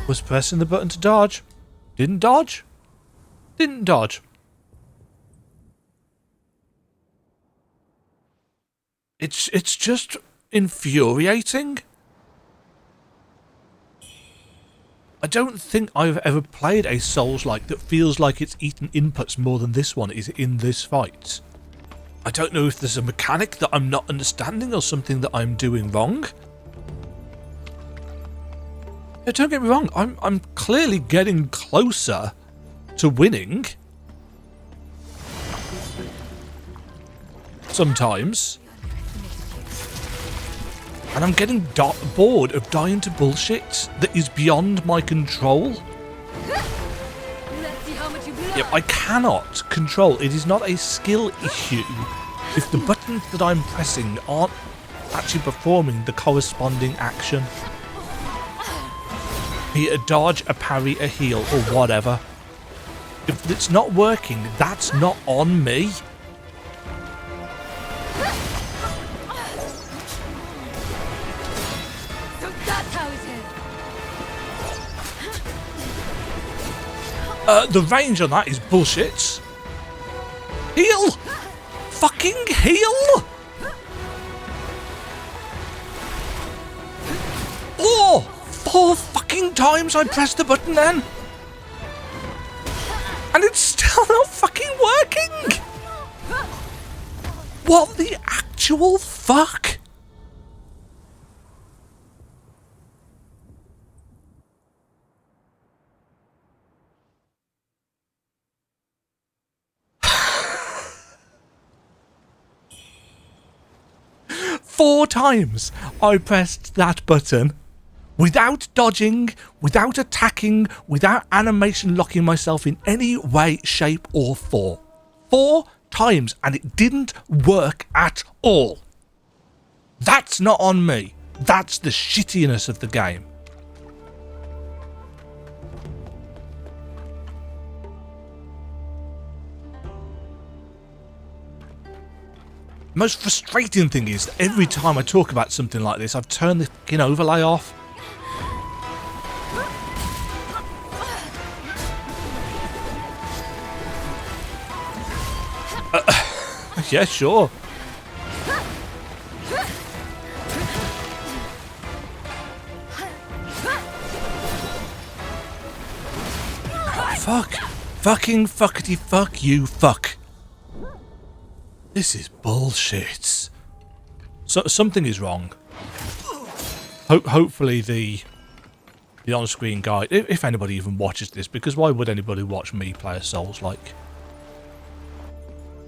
Speaker 1: Was pressing the button to dodge. Didn't dodge. Didn't dodge. It's just infuriating. I don't think I've ever played a Souls-like that feels like it's eaten inputs more than this one is in this fight. I don't know if there's a mechanic that I'm not understanding or something that I'm doing wrong. Yeah, don't get me wrong, I'm clearly getting closer to winning. Sometimes. And I'm getting bored of dying to bullshit that is beyond my control.
Speaker 3: Let's see how much you blow.
Speaker 1: Yep, I cannot control. It is not a skill issue if the buttons that I'm pressing aren't actually performing the corresponding action. Be it a dodge, a parry, a heal, or whatever. If it's not working, that's not on me. The range on that is bullshit. Heal! Fucking heal! Oh! 4 fucking times I pressed the button then. And it's still not fucking working! What the actual fuck? Four times I pressed that button without dodging, without attacking, without animation locking myself in any way, shape or form. 4 times and it didn't work at all. That's not on me. That's the shittiness of the game. The most frustrating thing is that every time I talk about something like this, I've turned the fucking overlay off. Yeah, sure. Fuck. Fucking fuckity fuck you fuck. This is bullshit. So something is wrong. Hopefully the on-screen guide, if anybody even watches this, because why would anybody watch me play a Souls-like?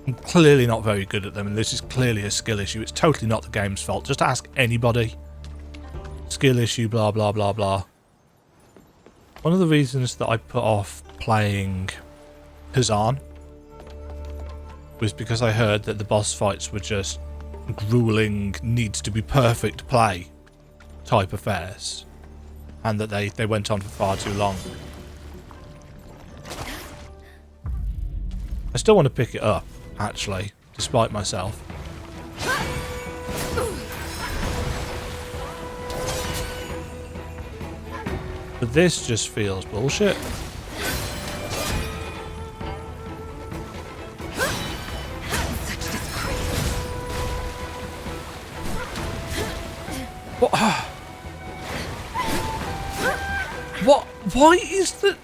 Speaker 1: I'm clearly not very good at them, and this is clearly a skill issue. It's totally not the game's fault. Just ask anybody. Skill issue, blah, blah, blah, blah. One of the reasons that I put off playing Hazan was because I heard that the boss fights were just grueling, needs to be perfect play type affairs, and that they went on for far too long. I still want to pick it up, actually, despite myself. But this just feels bullshit. What? What? Why is the...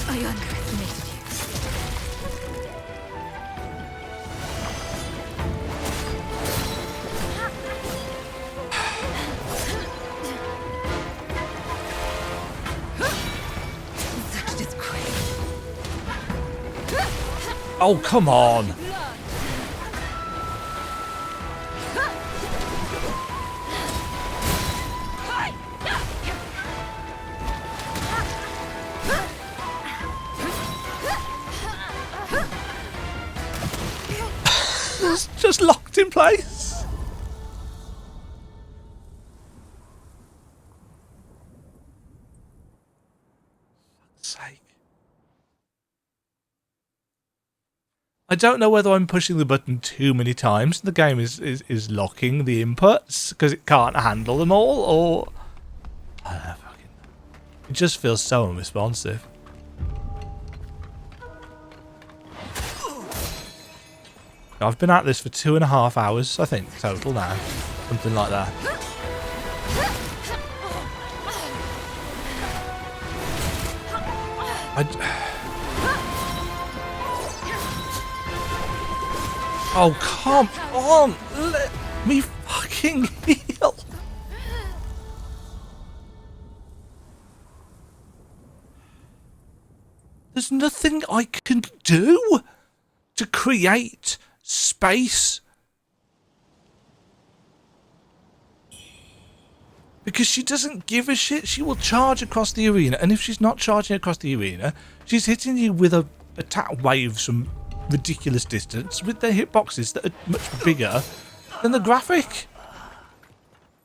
Speaker 2: I underestimated you. Such disgrace.
Speaker 1: Oh, come on. It's just locked in place. For fuck's sake. I don't know whether I'm pushing the button too many times. The game is locking the inputs because it can't handle them all, or I don't know, fucking, it just feels so unresponsive. I've been at this for 2.5 hours, I think, total now. Something like that. Oh, come on! Let me fucking heal! There's nothing I can do to create space, because she doesn't give a shit. She will charge across the arena, and if she's not charging across the arena, she's hitting you with a attack wave from ridiculous distance with their hitboxes that are much bigger than the graphic.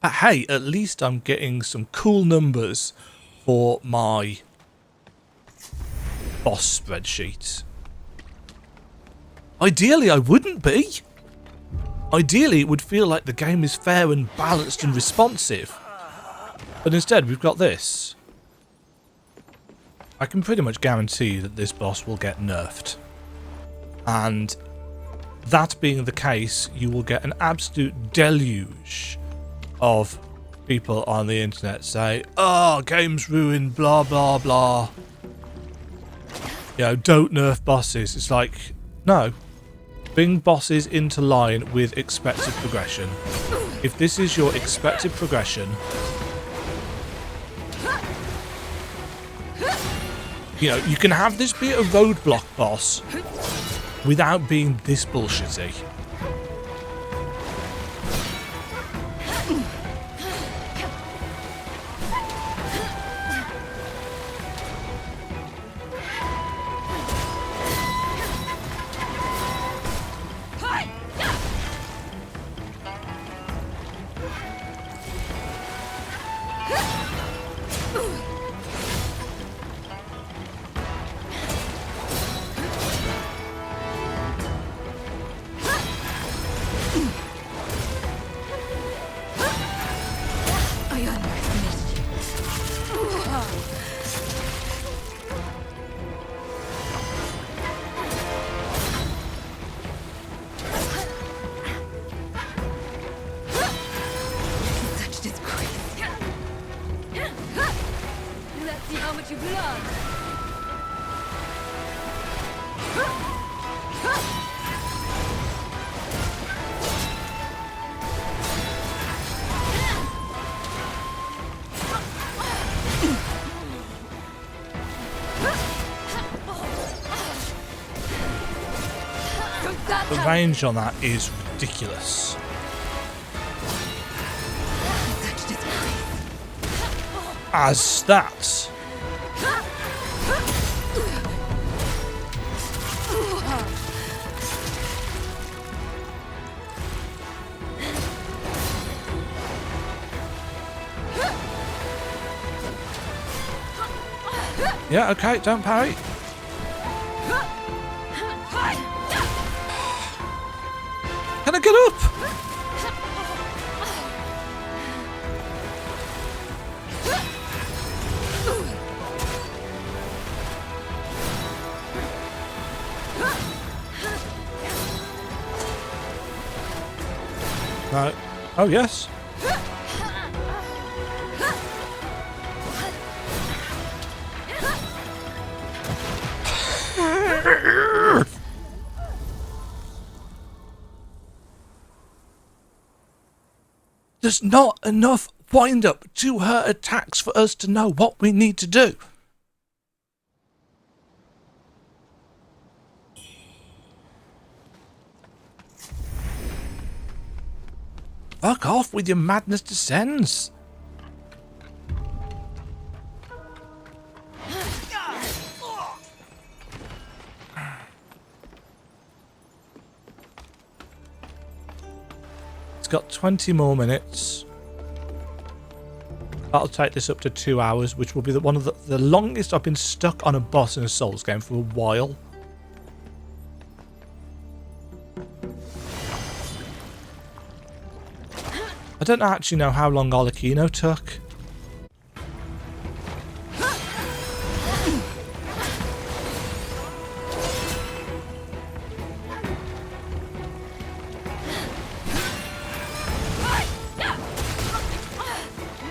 Speaker 1: But hey, at least I'm getting some cool numbers for my boss spreadsheet. Ideally, I wouldn't be. Ideally, it would feel like the game is fair and balanced and responsive. But instead, we've got this. I can pretty much guarantee that this boss will get nerfed. And that being the case, you will get an absolute deluge of people on the internet say, "Oh, game's ruined, blah, blah, blah. You know, don't nerf bosses." It's like, no. Bring bosses into line with expected progression. If this is your expected progression, you know, you can have this be a roadblock boss without being this bullshitty.
Speaker 3: see how much you've learned.
Speaker 1: The range on that is ridiculous. As that. Yeah, okay, don't parry. Can I get up? No. Oh, yes. There's not enough wind-up to her attacks for us to know what we need to do. Fuck off with your madness descends. It's got 20 more minutes. That'll take this up to 2 hours, which will be one of the longest I've been stuck on a boss in a Souls game for a while. I don't actually know how long Arlecchino took.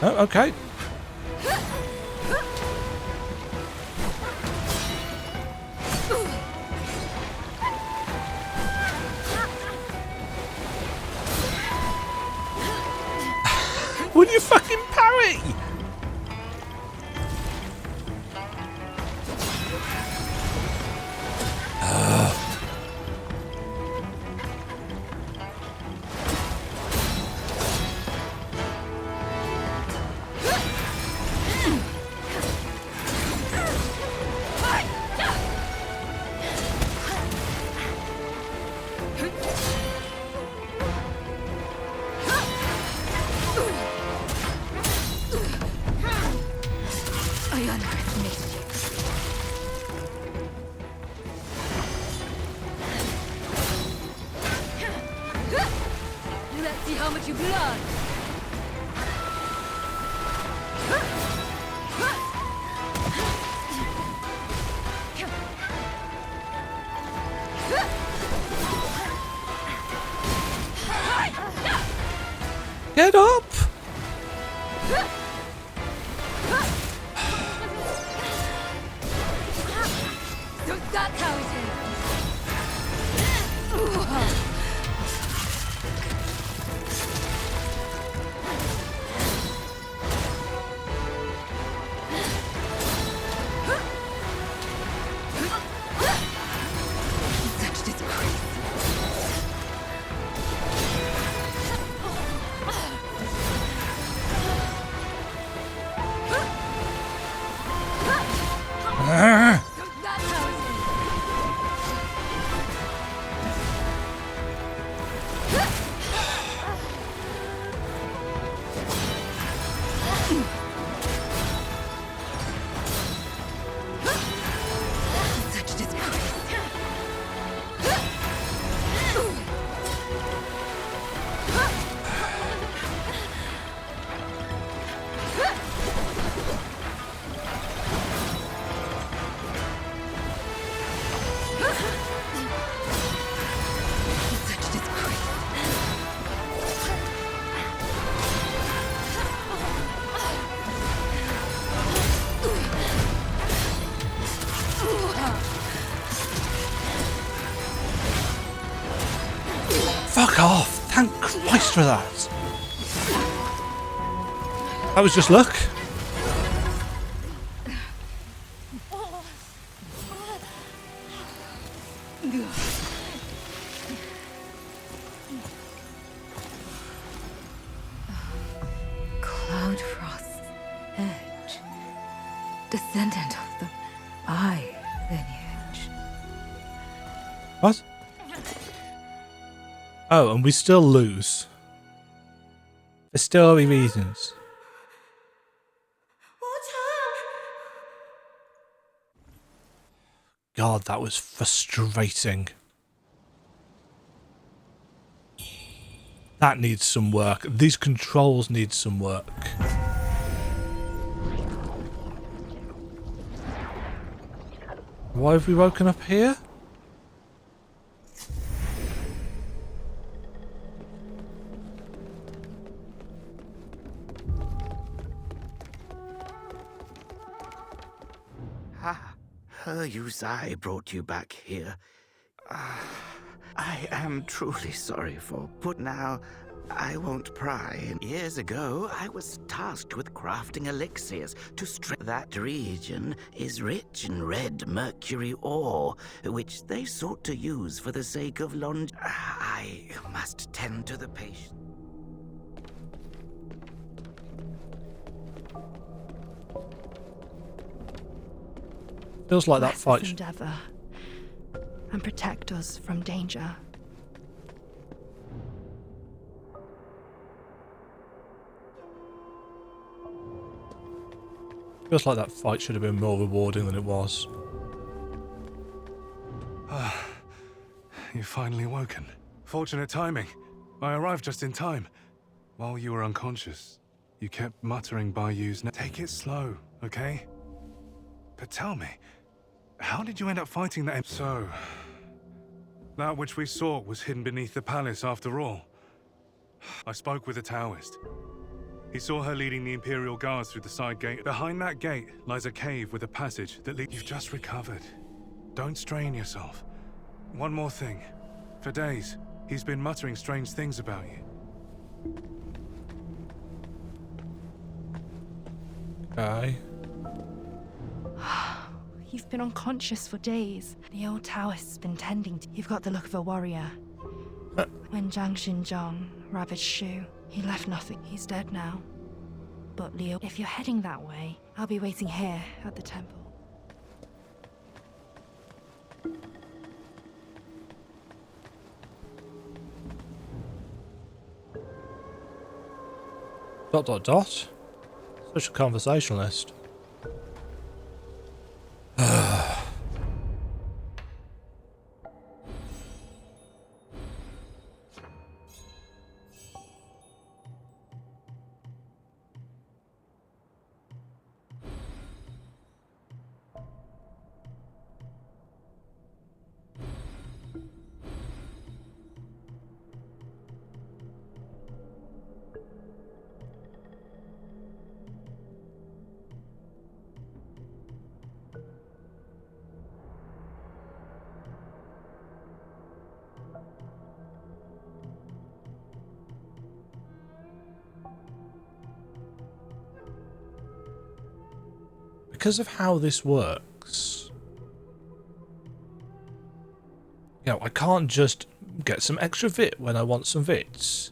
Speaker 1: Oh, okay. Will you fucking parry?
Speaker 3: Let's see how much you've learned.
Speaker 1: Get up!
Speaker 3: So that's how it is.
Speaker 2: Such disgrace.
Speaker 1: Christ for that! That was just luck.
Speaker 2: Cloud Frost's edge. Descendant of the Eye lineage.
Speaker 1: What? Oh, and we still lose. For story reasons. God, that was frustrating. That needs some work. These controls need some work. Why have we woken up here?
Speaker 5: Her Yuzai brought you back here. I am truly sorry but now I won't pry. Years ago, I was tasked with crafting elixirs to strengthen. That region is rich in red mercury ore, which they sought to use for the sake of I must tend to the patient.
Speaker 1: Feels like that
Speaker 6: Let
Speaker 1: fight.
Speaker 6: us endeavor and protect us from danger.
Speaker 1: Feels like that fight should have been more rewarding than it was.
Speaker 7: You've finally awoken. Fortunate timing. I arrived just in time. While you were unconscious, you kept muttering Bayou's name. Take it slow, okay? But tell me, how did you end up fighting that? So, that which we sought was hidden beneath the palace after all. I spoke with the Taoist. He saw her leading the Imperial Guards through the side gate. Behind that gate lies a cave with a passage that leads. You've just recovered. Don't strain yourself. One more thing. For days, he's been muttering strange things about you.
Speaker 1: Okay.
Speaker 6: You've been unconscious for days. The old Taoist's been tending to. You've got the look of a warrior. When Zhang Xinzhong ravaged Shu, he left nothing. He's dead now. But Leo, if you're heading that way, I'll be waiting here at the temple. ...
Speaker 1: Such a conversationalist. Because of how this works, you know, I can't just get some extra vit when I want some vits.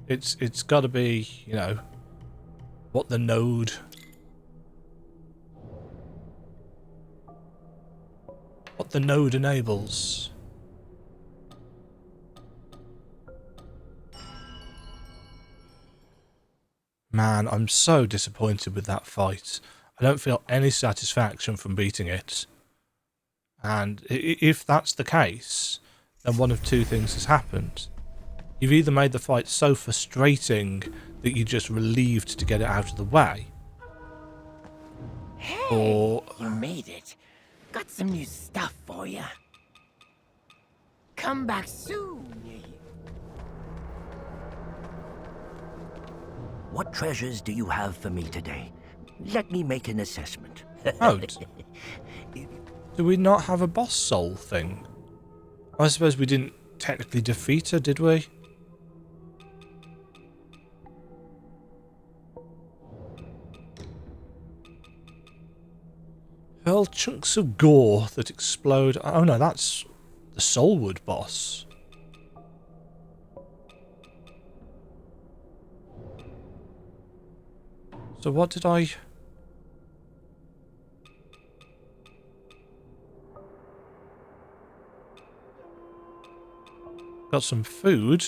Speaker 1: It's got to be, you know, what the node enables. Man, I'm so disappointed with that fight. I don't feel any satisfaction from beating it. And if that's the case, then one of two things has happened. You've either made the fight so frustrating that you're just relieved to get it out of the way.
Speaker 8: Hey,
Speaker 1: or
Speaker 8: you made it. Got some new stuff for you. Come back soon.
Speaker 9: What treasures do you have for me today? Let me make an assessment.
Speaker 1: Oh, do we not have a boss soul thing? I suppose we didn't technically defeat her, did we? Hurl chunks of gore that explode. Oh no, that's the Soulwood boss. So what did I... Got some food.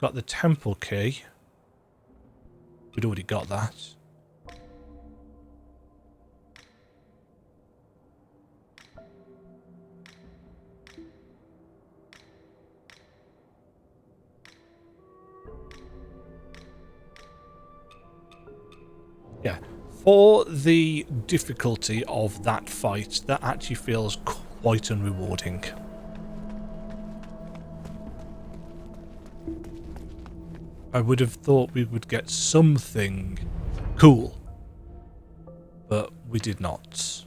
Speaker 1: Got the temple key. We'd already got that. Yeah, for the difficulty of that fight, that actually feels quite unrewarding. I would have thought we would get something cool, but we did not.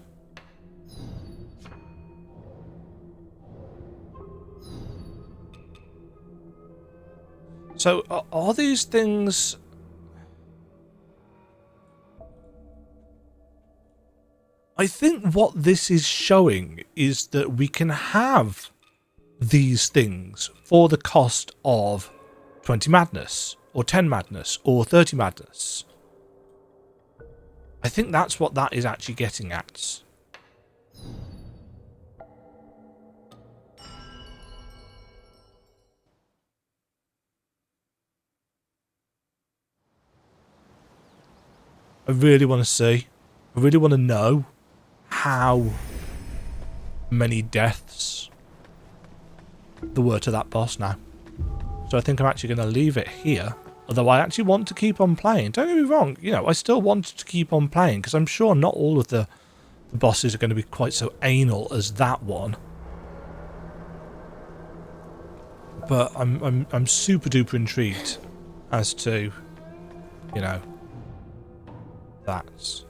Speaker 1: So, are these things... I think what this is showing is that we can have these things for the cost of 20 madness, or 10 madness, or 30 madness. I think that's what that is actually getting at. I really want to see. I really want to know how many deaths there were to that boss now. So I think I'm actually going to leave it here. Although I actually want to keep on playing. Don't get me wrong, you know, I still want to keep on playing because I'm sure not all of the bosses are going to be quite so anal as that one. But I'm super duper intrigued as to, you know, that.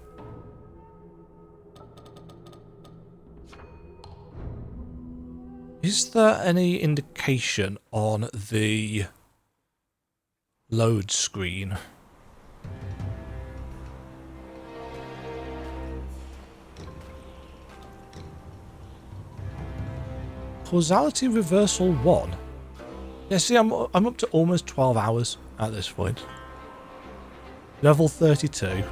Speaker 1: Is there any indication on the load screen? Causality reversal 1. Yeah, see, I'm up to almost 12 hours at this point. Level 32.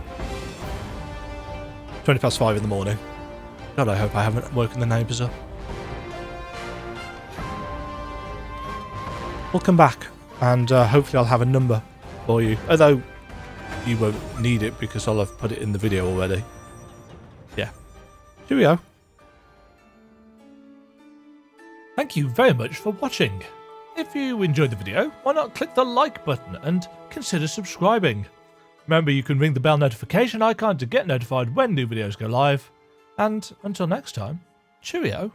Speaker 1: 20 past 5 in the morning. God, I hope I haven't woken the neighbours up. We'll come back and hopefully I'll have a number for you. Although you won't need it because I'll have put it in the video already. Yeah. Cheerio. Thank you very much for watching. If you enjoyed the video, why not click the like button and consider subscribing. Remember, you can ring the bell notification icon to get notified when new videos go live. And until next time, cheerio.